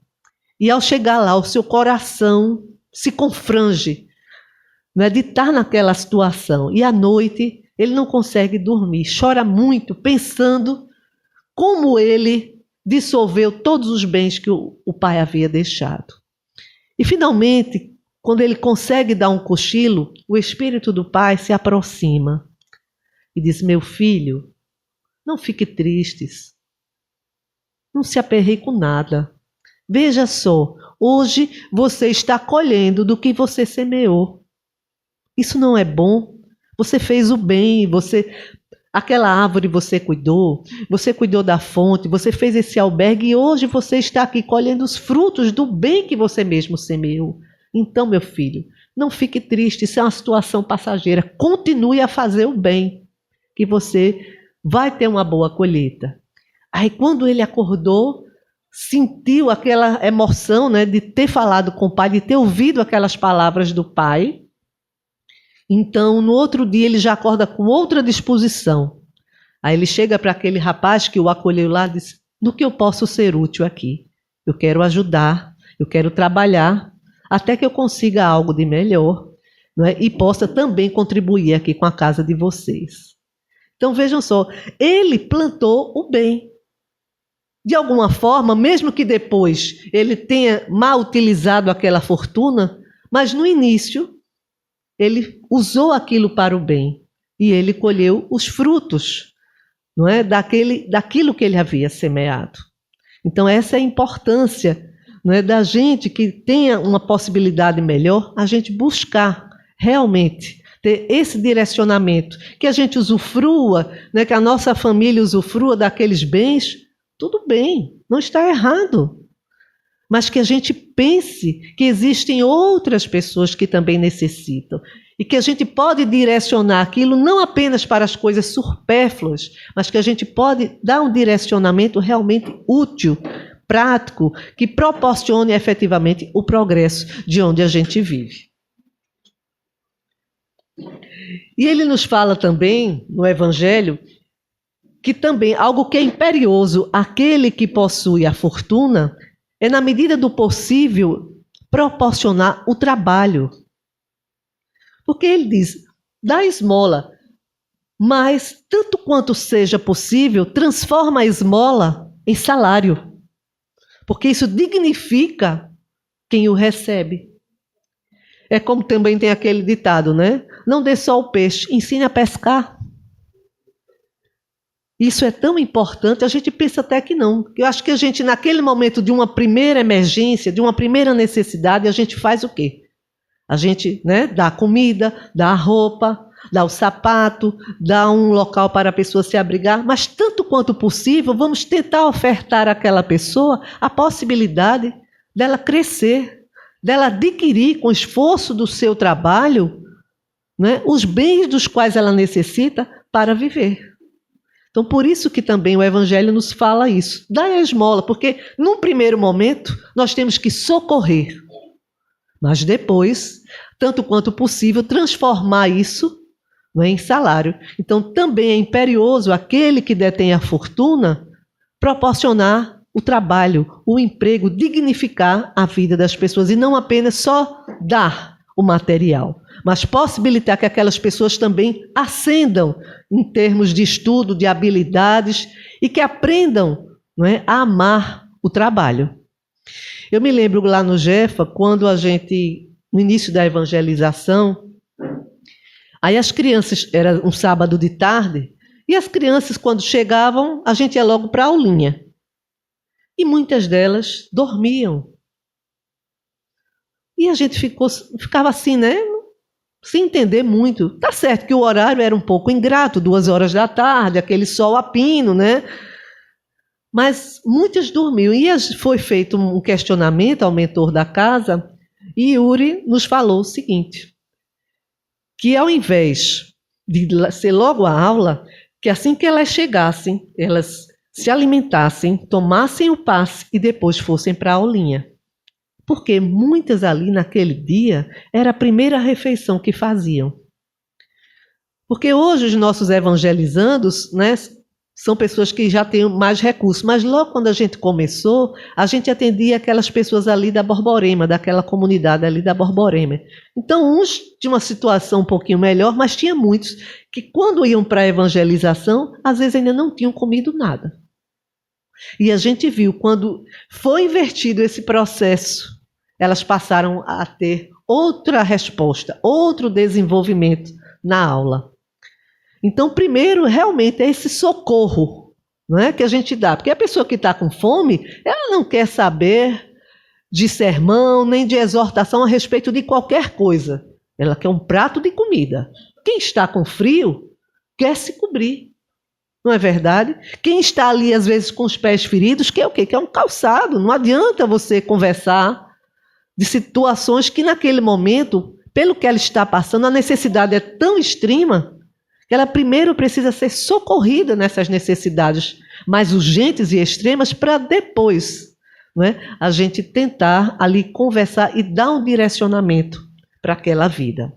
E ao chegar lá, o seu coração se confrange, não é, de estar naquela situação. E à noite, ele não consegue dormir, chora muito, pensando como ele dissolveu todos os bens que o pai havia deixado. E finalmente, quando ele consegue dar um cochilo, o espírito do pai se aproxima e diz, meu filho, Não fique tristes. Não se aperreie com nada. Veja só, hoje você está colhendo do que você semeou. Isso não é bom? Você fez o bem, aquela árvore você cuidou da fonte, você fez esse albergue e hoje você está aqui colhendo os frutos do bem que você mesmo semeou. Então, meu filho, não fique triste, isso é uma situação passageira. Continue a fazer o bem, que você vai ter uma boa colheita. Aí, quando ele acordou, sentiu aquela emoção, né, de ter falado com o pai, de ter ouvido aquelas palavras do pai. Então, no outro dia, ele já acorda com outra disposição. Aí ele chega para aquele rapaz que o acolheu lá e diz: no que eu posso ser útil aqui? Eu quero ajudar, eu quero trabalhar, até que eu consiga algo de melhor, não é? E possa também contribuir aqui com a casa de vocês. Então, vejam só, ele plantou o bem. De alguma forma, mesmo que depois ele tenha mal utilizado aquela fortuna, mas no início ele usou aquilo para o bem e ele colheu os frutos, não é, daquilo que ele havia semeado. Então essa é a importância, não é, da gente que tenha uma possibilidade melhor, a gente buscar realmente ter esse direcionamento, que a gente usufrua, né, que a nossa família usufrua daqueles bens. Tudo bem, não está errado. Mas que a gente pense que existem outras pessoas que também necessitam. E que a gente pode direcionar aquilo não apenas para as coisas supérfluas, mas que a gente pode dar um direcionamento realmente útil, prático, que proporcione efetivamente o progresso de onde a gente vive. E ele nos fala também, no Evangelho, que também algo que é imperioso, aquele que possui a fortuna, é, na medida do possível, proporcionar o trabalho. Porque ele diz, dá esmola, mas, tanto quanto seja possível, transforma a esmola em salário. Porque isso dignifica quem o recebe. É como também tem aquele ditado, né? Não dê só o peixe, ensine a pescar. Isso é tão importante, a gente pensa até que não. Eu acho que a gente, naquele momento de uma primeira emergência, de uma primeira necessidade, a gente faz o quê? A gente, né, dá a comida, dá a roupa, dá o sapato, dá um local para a pessoa se abrigar, mas tanto quanto possível, vamos tentar ofertar àquela pessoa a possibilidade dela crescer, dela adquirir com o esforço do seu trabalho, né, os bens dos quais ela necessita para viver. Então, por isso que também o Evangelho nos fala isso. Dá a esmola, porque num primeiro momento nós temos que socorrer, mas depois, tanto quanto possível, transformar isso, não é, em salário. Então, também é imperioso aquele que detém a fortuna proporcionar o trabalho, o emprego, dignificar a vida das pessoas e não apenas só dar o material, mas possibilitar que aquelas pessoas também ascendam em termos de estudo, de habilidades e que aprendam, não é, a amar o trabalho. Eu me lembro lá no Jefa, quando a gente, no início da evangelização, aí as crianças, era um sábado de tarde, e as crianças, quando chegavam, a gente ia logo para a aulinha. E muitas delas dormiam. E a gente ficava assim, né? Sem entender muito. Tá certo que o horário era um pouco ingrato, 2 horas da tarde, aquele sol a pino, né? Mas muitas dormiam. E foi feito um questionamento ao mentor da casa, e Yuri nos falou o seguinte, que ao invés de ser logo a aula, que assim que elas chegassem, elas se alimentassem, tomassem o passe e depois fossem para a aulinha. Porque muitas ali naquele dia era a primeira refeição que faziam. Porque hoje os nossos evangelizandos, né, são pessoas que já têm mais recursos, mas logo quando a gente começou, a gente atendia aquelas pessoas ali da Borborema, daquela comunidade ali da Borborema. Então uns tinham uma situação um pouquinho melhor, mas tinha muitos que quando iam para a evangelização, às vezes ainda não tinham comido nada. E a gente viu, quando foi invertido esse processo, elas passaram a ter outra resposta, outro desenvolvimento na aula. Então, primeiro, realmente, é esse socorro, não é, que a gente dá. Porque a pessoa que está com fome, ela não quer saber de sermão, nem de exortação a respeito de qualquer coisa. Ela quer um prato de comida. Quem está com frio, quer se cobrir. Não é verdade? Quem está ali, às vezes, com os pés feridos, quer o quê? Quer um calçado. Não adianta você conversar de situações que, naquele momento, pelo que ela está passando, a necessidade é tão extrema que ela primeiro precisa ser socorrida nessas necessidades mais urgentes e extremas para depois, não é, a gente tentar ali conversar e dar um direcionamento para aquela vida.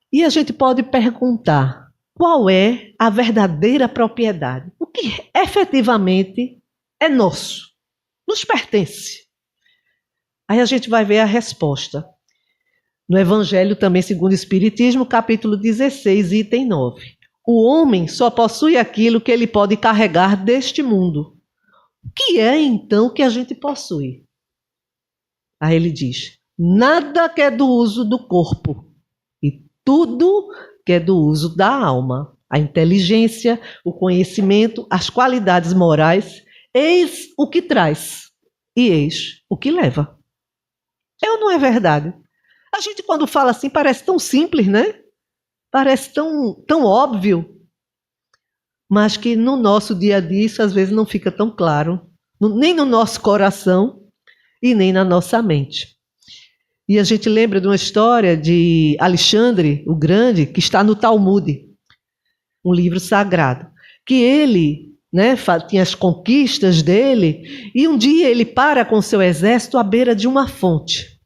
E a gente pode perguntar, qual é a verdadeira propriedade? O que efetivamente é nosso, nos pertence? Aí a gente vai ver a resposta. No Evangelho, também segundo o Espiritismo, capítulo 16, item 9. O homem só possui aquilo que ele pode carregar deste mundo. O que é, então, que a gente possui? Aí ele diz, nada que é do uso do corpo, e tudo que é do uso da alma. A inteligência, o conhecimento, as qualidades morais, eis o que traz, e eis o que leva. É ou não é verdade? A gente, quando fala assim, parece tão simples, né? Parece tão óbvio. Mas que no nosso dia a dia isso às vezes não fica tão claro. Nem no nosso coração e nem na nossa mente. E a gente lembra de uma história de Alexandre o Grande, que está no Talmud, um livro sagrado. Que ele, né, tinha as conquistas dele, e um dia ele para com seu exército à beira de uma fonte.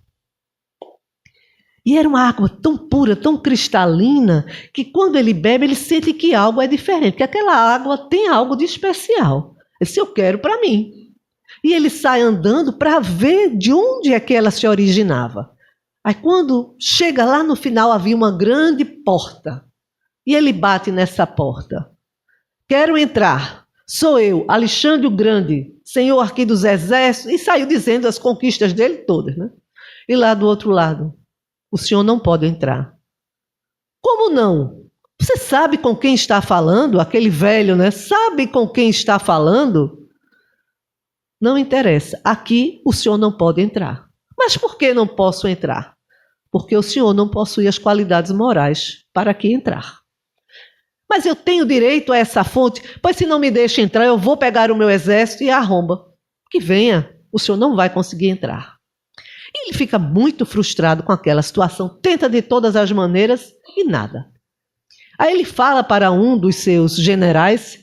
E era uma água tão pura, tão cristalina, que quando ele bebe, ele sente que algo é diferente, que aquela água tem algo de especial. Esse eu quero para mim. E ele sai andando para ver de onde é que ela se originava. Aí quando chega lá no final, havia uma grande porta. E ele bate nessa porta. Quero entrar. Sou eu, Alexandre o Grande, senhor aqui dos exércitos. E saiu dizendo as conquistas dele todas, né? E lá do outro lado, o senhor não pode entrar. Como não? Você sabe com quem está falando? Aquele velho, né? Sabe com quem está falando? Não interessa. Aqui o senhor não pode entrar. Mas por que não posso entrar? Porque o senhor não possui as qualidades morais para aqui entrar. Mas eu tenho direito a essa fonte, pois se não me deixa entrar, eu vou pegar o meu exército e arromba. Que venha, o senhor não vai conseguir entrar. E ele fica muito frustrado com aquela situação, tenta de todas as maneiras e nada. Aí ele fala para um dos seus generais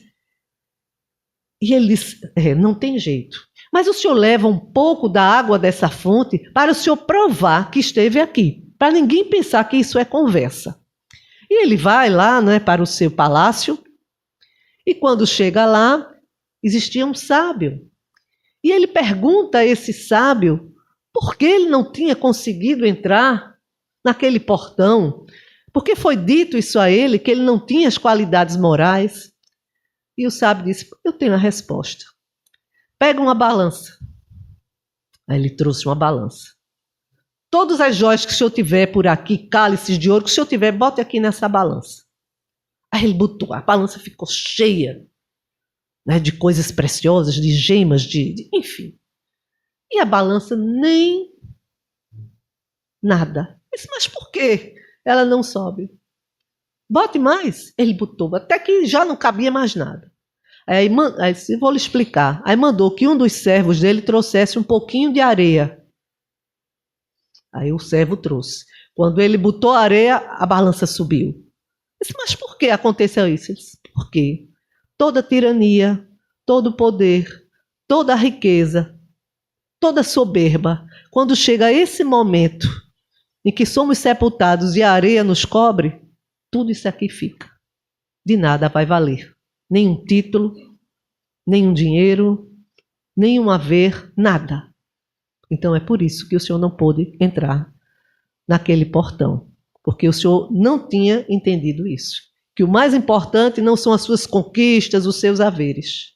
e ele diz, não tem jeito. Mas o senhor leva um pouco da água dessa fonte para o senhor provar que esteve aqui, para ninguém pensar que isso é conversa. E ele vai lá, né, para o seu palácio e quando chega lá, existia um sábio. E ele pergunta a esse sábio por que ele não tinha conseguido entrar naquele portão? Porque foi dito isso a ele, que ele não tinha as qualidades morais. E o sábio disse, eu tenho a resposta. Pega uma balança. Aí ele trouxe uma balança. Todas as joias que o senhor tiver por aqui, cálices de ouro, que o senhor tiver, bote aqui nessa balança. Aí ele botou, a balança ficou cheia, né, de coisas preciosas, de gemas, enfim. E a balança nem nada. Eu disse, mas por que ela não sobe? Bote mais. Ele botou, até que já não cabia mais nada. Aí vou lhe explicar. Aí mandou que um dos servos dele trouxesse um pouquinho de areia. Aí o servo trouxe. Quando ele botou a areia, a balança subiu. Eu disse, mas por que aconteceu isso? Ele disse, por quê? Toda tirania, todo poder, toda a riqueza, toda soberba, quando chega esse momento em que somos sepultados e a areia nos cobre, tudo isso aqui fica. De nada vai valer. Nenhum título, nenhum dinheiro, nenhum haver, nada. Então é por isso que o senhor não pôde entrar naquele portão. Porque o senhor não tinha entendido isso. Que o mais importante não são as suas conquistas, os seus haveres,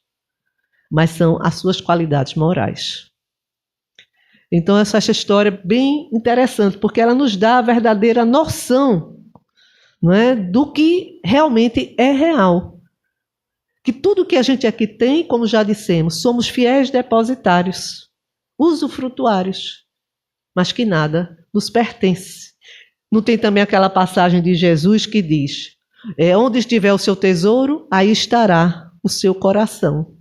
mas são as suas qualidades morais. Então essa história é bem interessante, porque ela nos dá a verdadeira noção, não é, do que realmente é real. Que tudo que a gente aqui tem, como já dissemos, somos fiéis depositários, usufrutuários, mas que nada nos pertence. Não tem também aquela passagem de Jesus que diz: onde estiver o seu tesouro, aí estará o seu coração.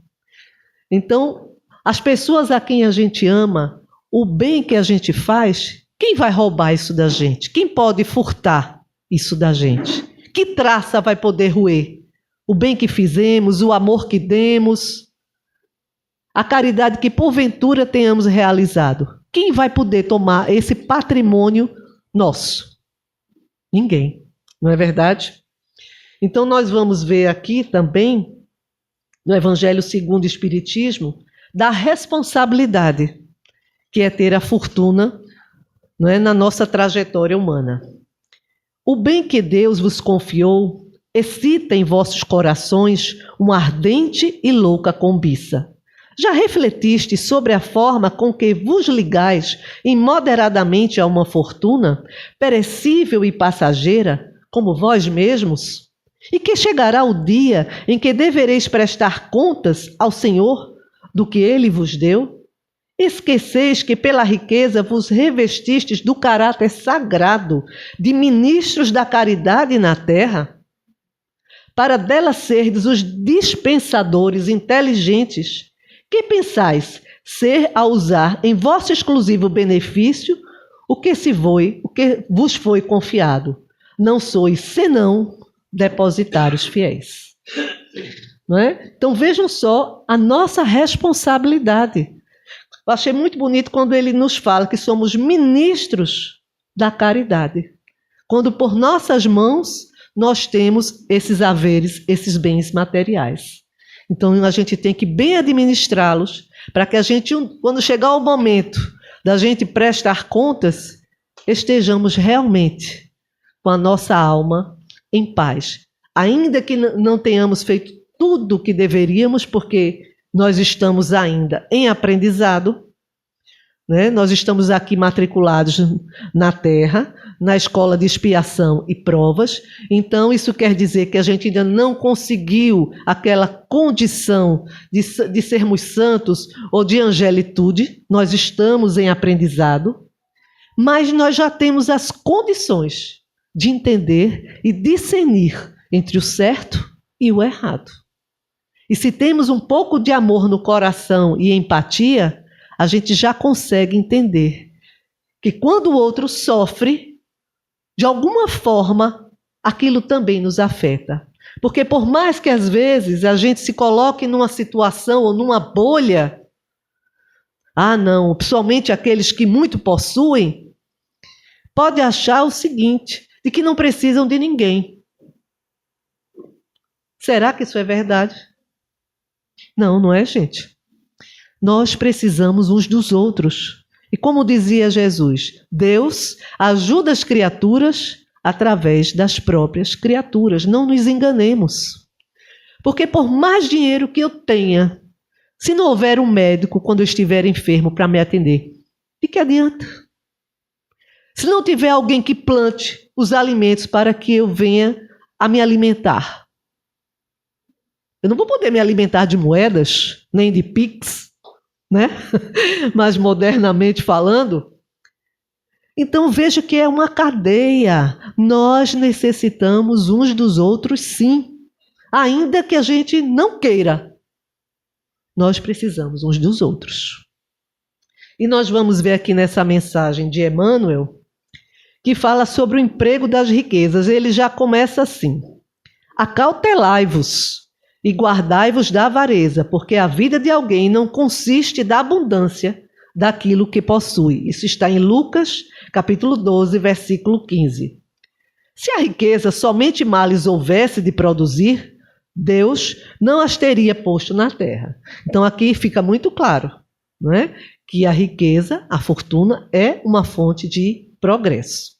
Então, as pessoas a quem a gente ama, o bem que a gente faz, quem vai roubar isso da gente? Quem pode furtar isso da gente? Que traça vai poder roer? O bem que fizemos, o amor que demos, a caridade que porventura tenhamos realizado. Quem vai poder tomar esse patrimônio nosso? Ninguém, não é verdade? Então nós vamos ver aqui também, no Evangelho segundo o Espiritismo, da responsabilidade que é ter a fortuna, não é, na nossa trajetória humana. O bem que Deus vos confiou excita em vossos corações uma ardente e louca cobiça. Já refletiste sobre a forma com que vos ligais imoderadamente a uma fortuna, perecível e passageira, como vós mesmos? E que chegará o dia em que devereis prestar contas ao Senhor do que Ele vos deu? Esqueceis que pela riqueza vos revestistes do caráter sagrado de ministros da caridade na terra, para dela serdes os dispensadores inteligentes. Que pensais ser a usar em vosso exclusivo benefício o que vos foi confiado? Não sois senão depositários fiéis. Não é? Então vejam só a nossa responsabilidade. Eu achei muito bonito quando ele nos fala que somos ministros da caridade. Quando por nossas mãos nós temos esses haveres, esses bens materiais. Então a gente tem que bem administrá-los para que a gente, quando chegar o momento da gente prestar contas, estejamos realmente com a nossa alma em paz. Ainda que não tenhamos feito tudo o que deveríamos, porque nós estamos ainda em aprendizado, né? Nós estamos aqui matriculados na Terra, na escola de expiação e provas. Então, isso quer dizer que a gente ainda não conseguiu aquela condição de sermos santos ou de angelitude. Nós estamos em aprendizado, mas nós já temos as condições de entender e discernir entre o certo e o errado. E se temos um pouco de amor no coração e empatia, a gente já consegue entender que quando o outro sofre, de alguma forma, aquilo também nos afeta. Porque por mais que às vezes a gente se coloque numa situação ou numa bolha, não, principalmente aqueles que muito possuem, pode achar o seguinte, de que não precisam de ninguém. Será que isso é verdade? Não, não é, gente. Nós precisamos uns dos outros. E como dizia Jesus, Deus ajuda as criaturas através das próprias criaturas. Não nos enganemos. Porque por mais dinheiro que eu tenha, se não houver um médico quando eu estiver enfermo para me atender, de que adianta? Se não tiver alguém que plante os alimentos para que eu venha a me alimentar, eu não vou poder me alimentar de moedas, nem de Pix, né? Mas modernamente falando. Então veja que é uma cadeia. Nós necessitamos uns dos outros, sim. Ainda que a gente não queira. Nós precisamos uns dos outros. E nós vamos ver aqui nessa mensagem de Emmanuel, que fala sobre o emprego das riquezas. Ele já começa assim: acautelai-vos e guardai-vos da avareza, porque a vida de alguém não consiste da abundância daquilo que possui. Isso está em Lucas, capítulo 12, versículo 15. Se a riqueza somente males houvesse de produzir, Deus não as teria posto na terra. Então aqui fica muito claro, não é? Que a riqueza, a fortuna, é uma fonte de progresso.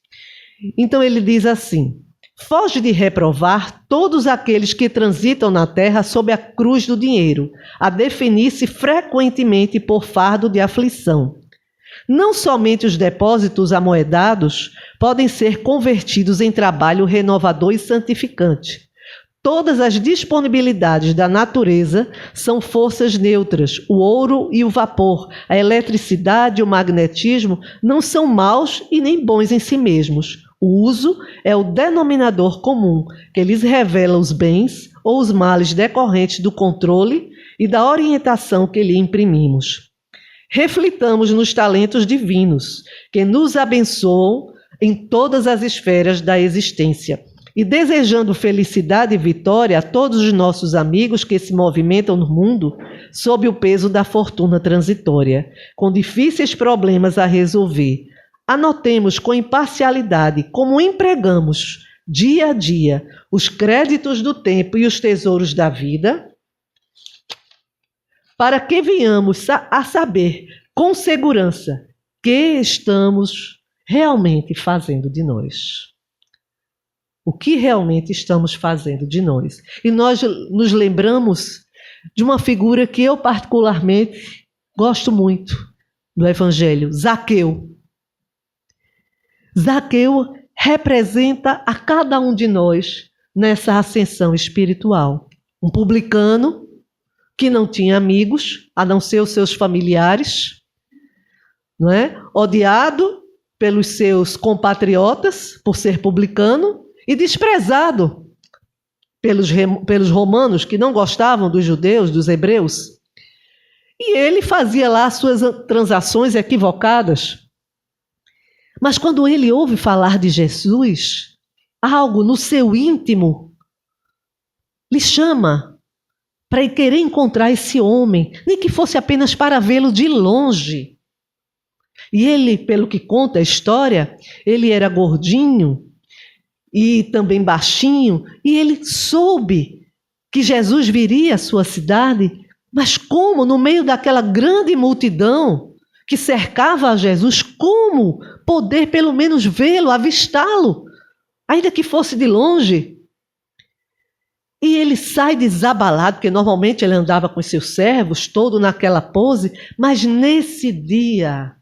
Então ele diz assim: foge de reprovar todos aqueles que transitam na terra sob a cruz do dinheiro, a definir-se frequentemente por fardo de aflição. Não somente os depósitos amoedados podem ser convertidos em trabalho renovador e santificante. Todas as disponibilidades da natureza são forças neutras. O ouro e o vapor, a eletricidade e o magnetismo não são maus e nem bons em si mesmos. O uso é o denominador comum, que lhes revela os bens ou os males decorrentes do controle e da orientação que lhe imprimimos. Reflitamos nos talentos divinos, que nos abençoam em todas as esferas da existência. E desejando felicidade e vitória a todos os nossos amigos que se movimentam no mundo sob o peso da fortuna transitória, com difíceis problemas a resolver, anotemos com imparcialidade como empregamos dia a dia os créditos do tempo e os tesouros da vida, para que venhamos a saber com segurança que estamos realmente fazendo de nós. O que realmente estamos fazendo de nós. E nós nos lembramos de uma figura que eu particularmente gosto muito do Evangelho, Zaqueu. Zaqueu representa a cada um de nós nessa ascensão espiritual. Um publicano que não tinha amigos, a não ser os seus familiares, não é? Odiado pelos seus compatriotas por ser publicano, e desprezado pelos romanos, que não gostavam dos judeus, dos hebreus. E ele fazia lá suas transações equivocadas. Mas quando ele ouve falar de Jesus, algo no seu íntimo lhe chama para querer encontrar esse homem, nem que fosse apenas para vê-lo de longe. E ele, pelo que conta a história, ele era gordinho, e também baixinho, e ele soube que Jesus viria à sua cidade, mas como, no meio daquela grande multidão que cercava a Jesus, como poder pelo menos vê-lo, avistá-lo, ainda que fosse de longe? E ele sai desabalado, porque normalmente ele andava com seus servos, todo naquela pose, mas nesse dia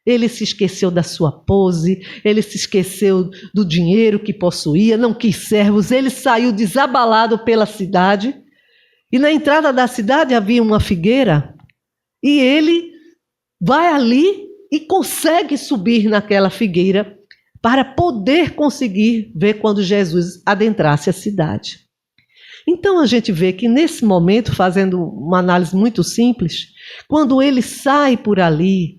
ele se esqueceu da sua pose, ele se esqueceu do dinheiro que possuía, não quis servos, ele saiu desabalado pela cidade. E na entrada da cidade havia uma figueira, e ele vai ali e consegue subir naquela figueira para poder conseguir ver quando Jesus adentrasse a cidade. Então a gente vê que nesse momento, fazendo uma análise muito simples, quando ele sai por ali,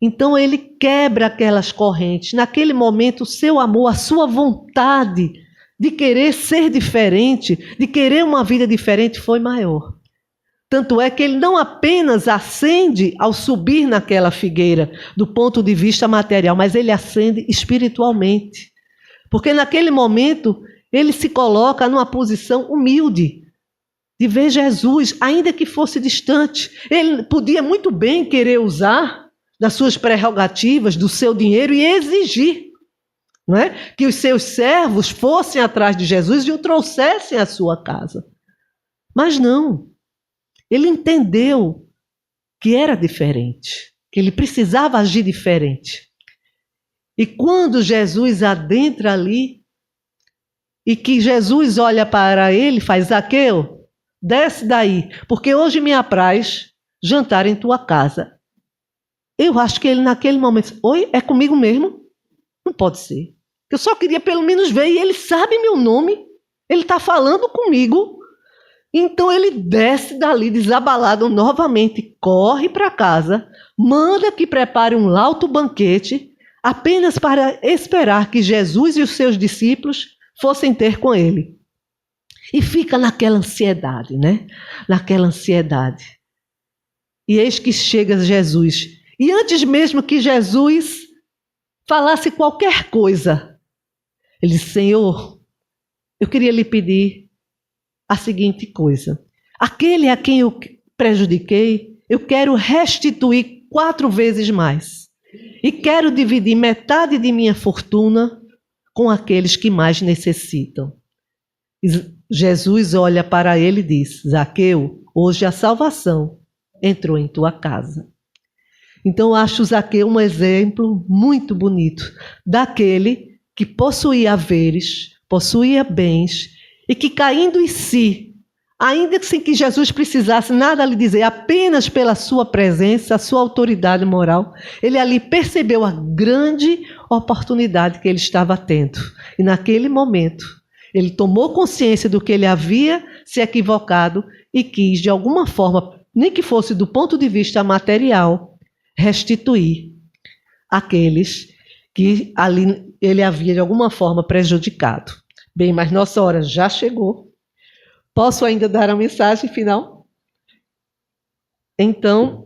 então ele quebra aquelas correntes. Naquele momento, o seu amor, a sua vontade de querer ser diferente, de querer uma vida diferente, foi maior. Tanto é que ele não apenas ascende ao subir naquela figueira, do ponto de vista material, mas ele ascende espiritualmente. Porque naquele momento, ele se coloca numa posição humilde, de ver Jesus, ainda que fosse distante. Ele podia muito bem querer usar das suas prerrogativas, do seu dinheiro e exigir, não é? Que os seus servos fossem atrás de Jesus e o trouxessem à sua casa. Mas não. Ele entendeu que era diferente, que ele precisava agir diferente. E quando Jesus adentra ali, e que Jesus olha para ele e faz: Zaqueu, desce daí, porque hoje me apraz jantar em tua casa. Eu acho que ele naquele momento: oi, é comigo mesmo? Não pode ser. Eu só queria pelo menos ver, e ele sabe meu nome, ele está falando comigo. Então ele desce dali desabalado novamente, corre para casa, manda que prepare um alto banquete, apenas para esperar que Jesus e os seus discípulos fossem ter com ele. E fica naquela ansiedade, né? Naquela ansiedade. E eis que chega Jesus. E antes mesmo que Jesus falasse qualquer coisa, ele disse: Senhor, eu queria lhe pedir a seguinte coisa. Aquele a quem eu prejudiquei, eu quero restituir 4 vezes mais. E quero dividir metade de minha fortuna com aqueles que mais necessitam. E Jesus olha para ele e diz: Zaqueu, hoje a salvação entrou em tua casa. Então, eu acho Zaqueu um exemplo muito bonito daquele que possuía haveres, possuía bens e que, caindo em si, ainda sem que Jesus precisasse nada lhe dizer, apenas pela sua presença, a sua autoridade moral, ele ali percebeu a grande oportunidade que ele estava tendo. E naquele momento, ele tomou consciência do que ele havia se equivocado e quis, de alguma forma, nem que fosse do ponto de vista material, restituir aqueles que ali ele havia, de alguma forma, prejudicado. Bem, mas nossa hora já chegou. Posso ainda dar a mensagem final? Então,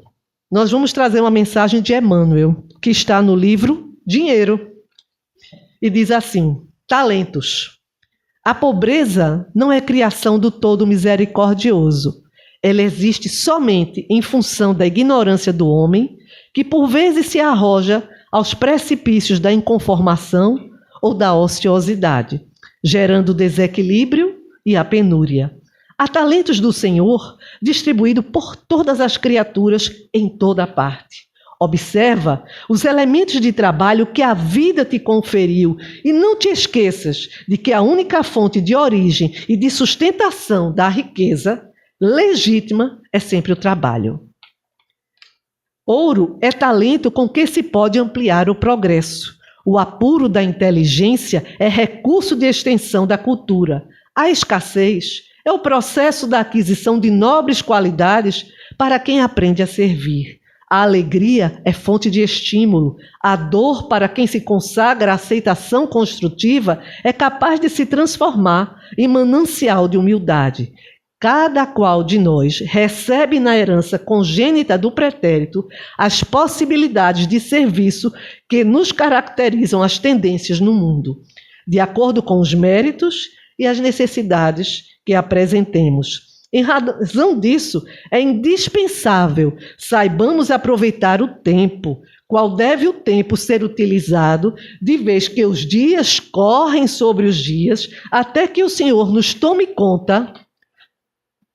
nós vamos trazer uma mensagem de Emmanuel, que está no livro Dinheiro. E diz assim: talentos. A pobreza não é criação do Todo Misericordioso. Ela existe somente em função da ignorância do homem, que por vezes se arroja aos precipícios da inconformação ou da ociosidade, gerando desequilíbrio e a penúria. Há talentos do Senhor distribuídos por todas as criaturas em toda parte. Observa os elementos de trabalho que a vida te conferiu e não te esqueças de que a única fonte de origem e de sustentação da riqueza legítima é sempre o trabalho. Ouro é talento com que se pode ampliar o progresso. O apuro da inteligência é recurso de extensão da cultura. A escassez é o processo da aquisição de nobres qualidades para quem aprende a servir. A alegria é fonte de estímulo. A dor, para quem se consagra à aceitação construtiva, é capaz de se transformar em manancial de humildade. Cada qual de nós recebe na herança congênita do pretérito as possibilidades de serviço que nos caracterizam as tendências no mundo, de acordo com os méritos e as necessidades que apresentemos. Em razão disso, é indispensável saibamos aproveitar o tempo, qual deve o tempo ser utilizado, de vez que os dias correm sobre os dias, até que o Senhor nos tome conta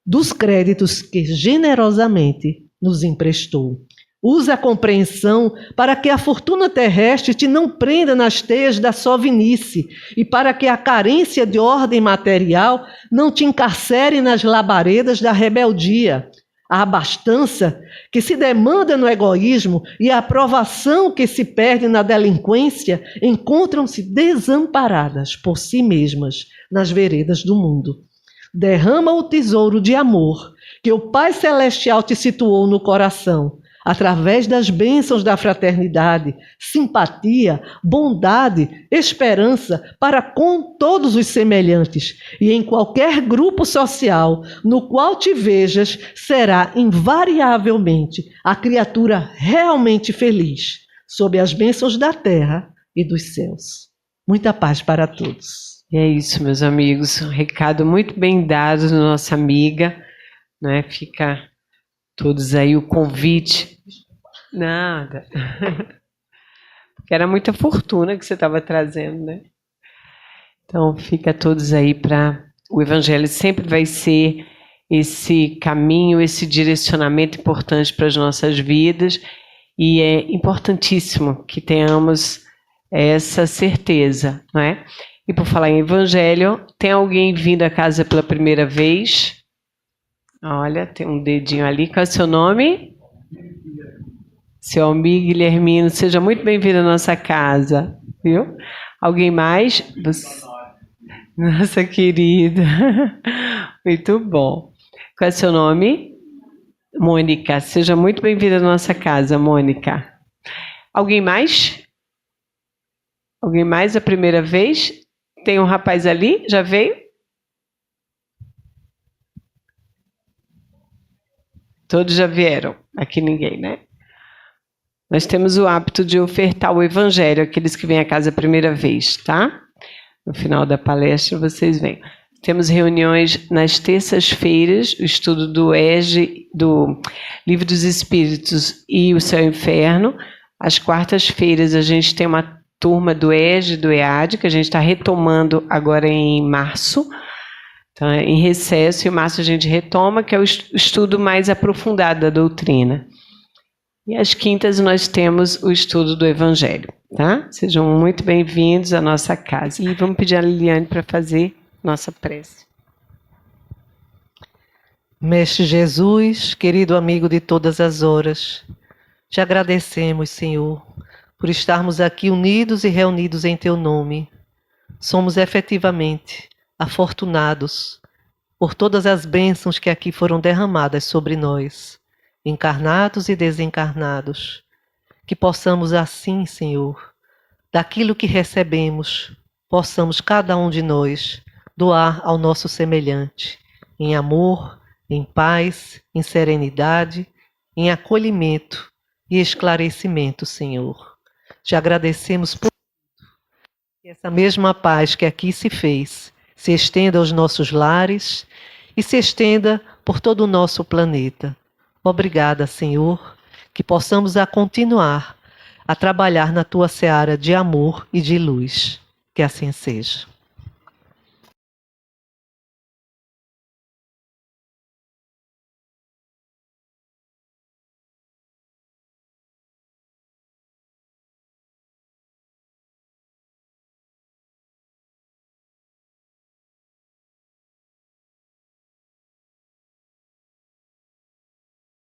dos créditos que generosamente nos emprestou. Use a compreensão para que a fortuna terrestre te não prenda nas teias da sovinice e para que a carência de ordem material não te encarcere nas labaredas da rebeldia. A abastança que se demanda no egoísmo e a aprovação que se perde na delinquência encontram-se desamparadas por si mesmas nas veredas do mundo. Derrama o tesouro de amor que o Pai Celestial te situou no coração, através das bênçãos da fraternidade, simpatia, bondade, esperança para com todos os semelhantes, e em qualquer grupo social no qual te vejas, será invariavelmente a criatura realmente feliz, sob as bênçãos da terra e dos céus. Muita paz para todos. E é isso, meus amigos, um recado muito bem dado da nossa amiga, né? Fica todos aí o convite. Nada. Porque era muita fortuna que você estava trazendo, né? Então, fica todos aí para... O Evangelho sempre vai ser esse caminho, esse direcionamento importante para as nossas vidas, e é importantíssimo que tenhamos essa certeza, não é? E por falar em Evangelho, tem alguém vindo à casa pela primeira vez? Olha, tem um dedinho ali. Qual é o seu nome? Seu amigo Guilhermino, seja muito bem-vindo à nossa casa, viu? Alguém mais? Nossa querida. Muito bom. Qual é o seu nome? Mônica, seja muito bem-vinda à nossa casa, Mônica. Alguém mais? Alguém mais a primeira vez? Tem um rapaz ali, já veio? Todos já vieram, aqui ninguém, né? Nós temos o hábito de ofertar o Evangelho àqueles que vêm à casa a primeira vez, tá? No final da palestra vocês vêm. Temos reuniões nas terças-feiras, o estudo do EGE, do Livro dos Espíritos e o Céu e o Inferno. Às quartas-feiras a gente tem uma turma do EGE e do EAD, que a gente está retomando agora em março. Então, em recesso, em março a gente retoma, que é o estudo mais aprofundado da doutrina. E às quintas nós temos o estudo do Evangelho, tá? Sejam muito bem-vindos à nossa casa. E vamos pedir a Liliane para fazer nossa prece. Mestre Jesus, querido amigo de todas as horas, te agradecemos, Senhor, por estarmos aqui unidos e reunidos em teu nome. Somos efetivamente afortunados por todas as bênçãos que aqui foram derramadas sobre nós, encarnados e desencarnados. Que possamos assim, Senhor, daquilo que recebemos, possamos cada um de nós doar ao nosso semelhante, em amor, em paz, em serenidade, em acolhimento e esclarecimento, Senhor. Te agradecemos por que essa mesma paz que aqui se fez se estenda aos nossos lares e se estenda por todo o nosso planeta. Obrigada, Senhor, que possamos continuar a trabalhar na tua seara de amor e de luz. Que assim seja.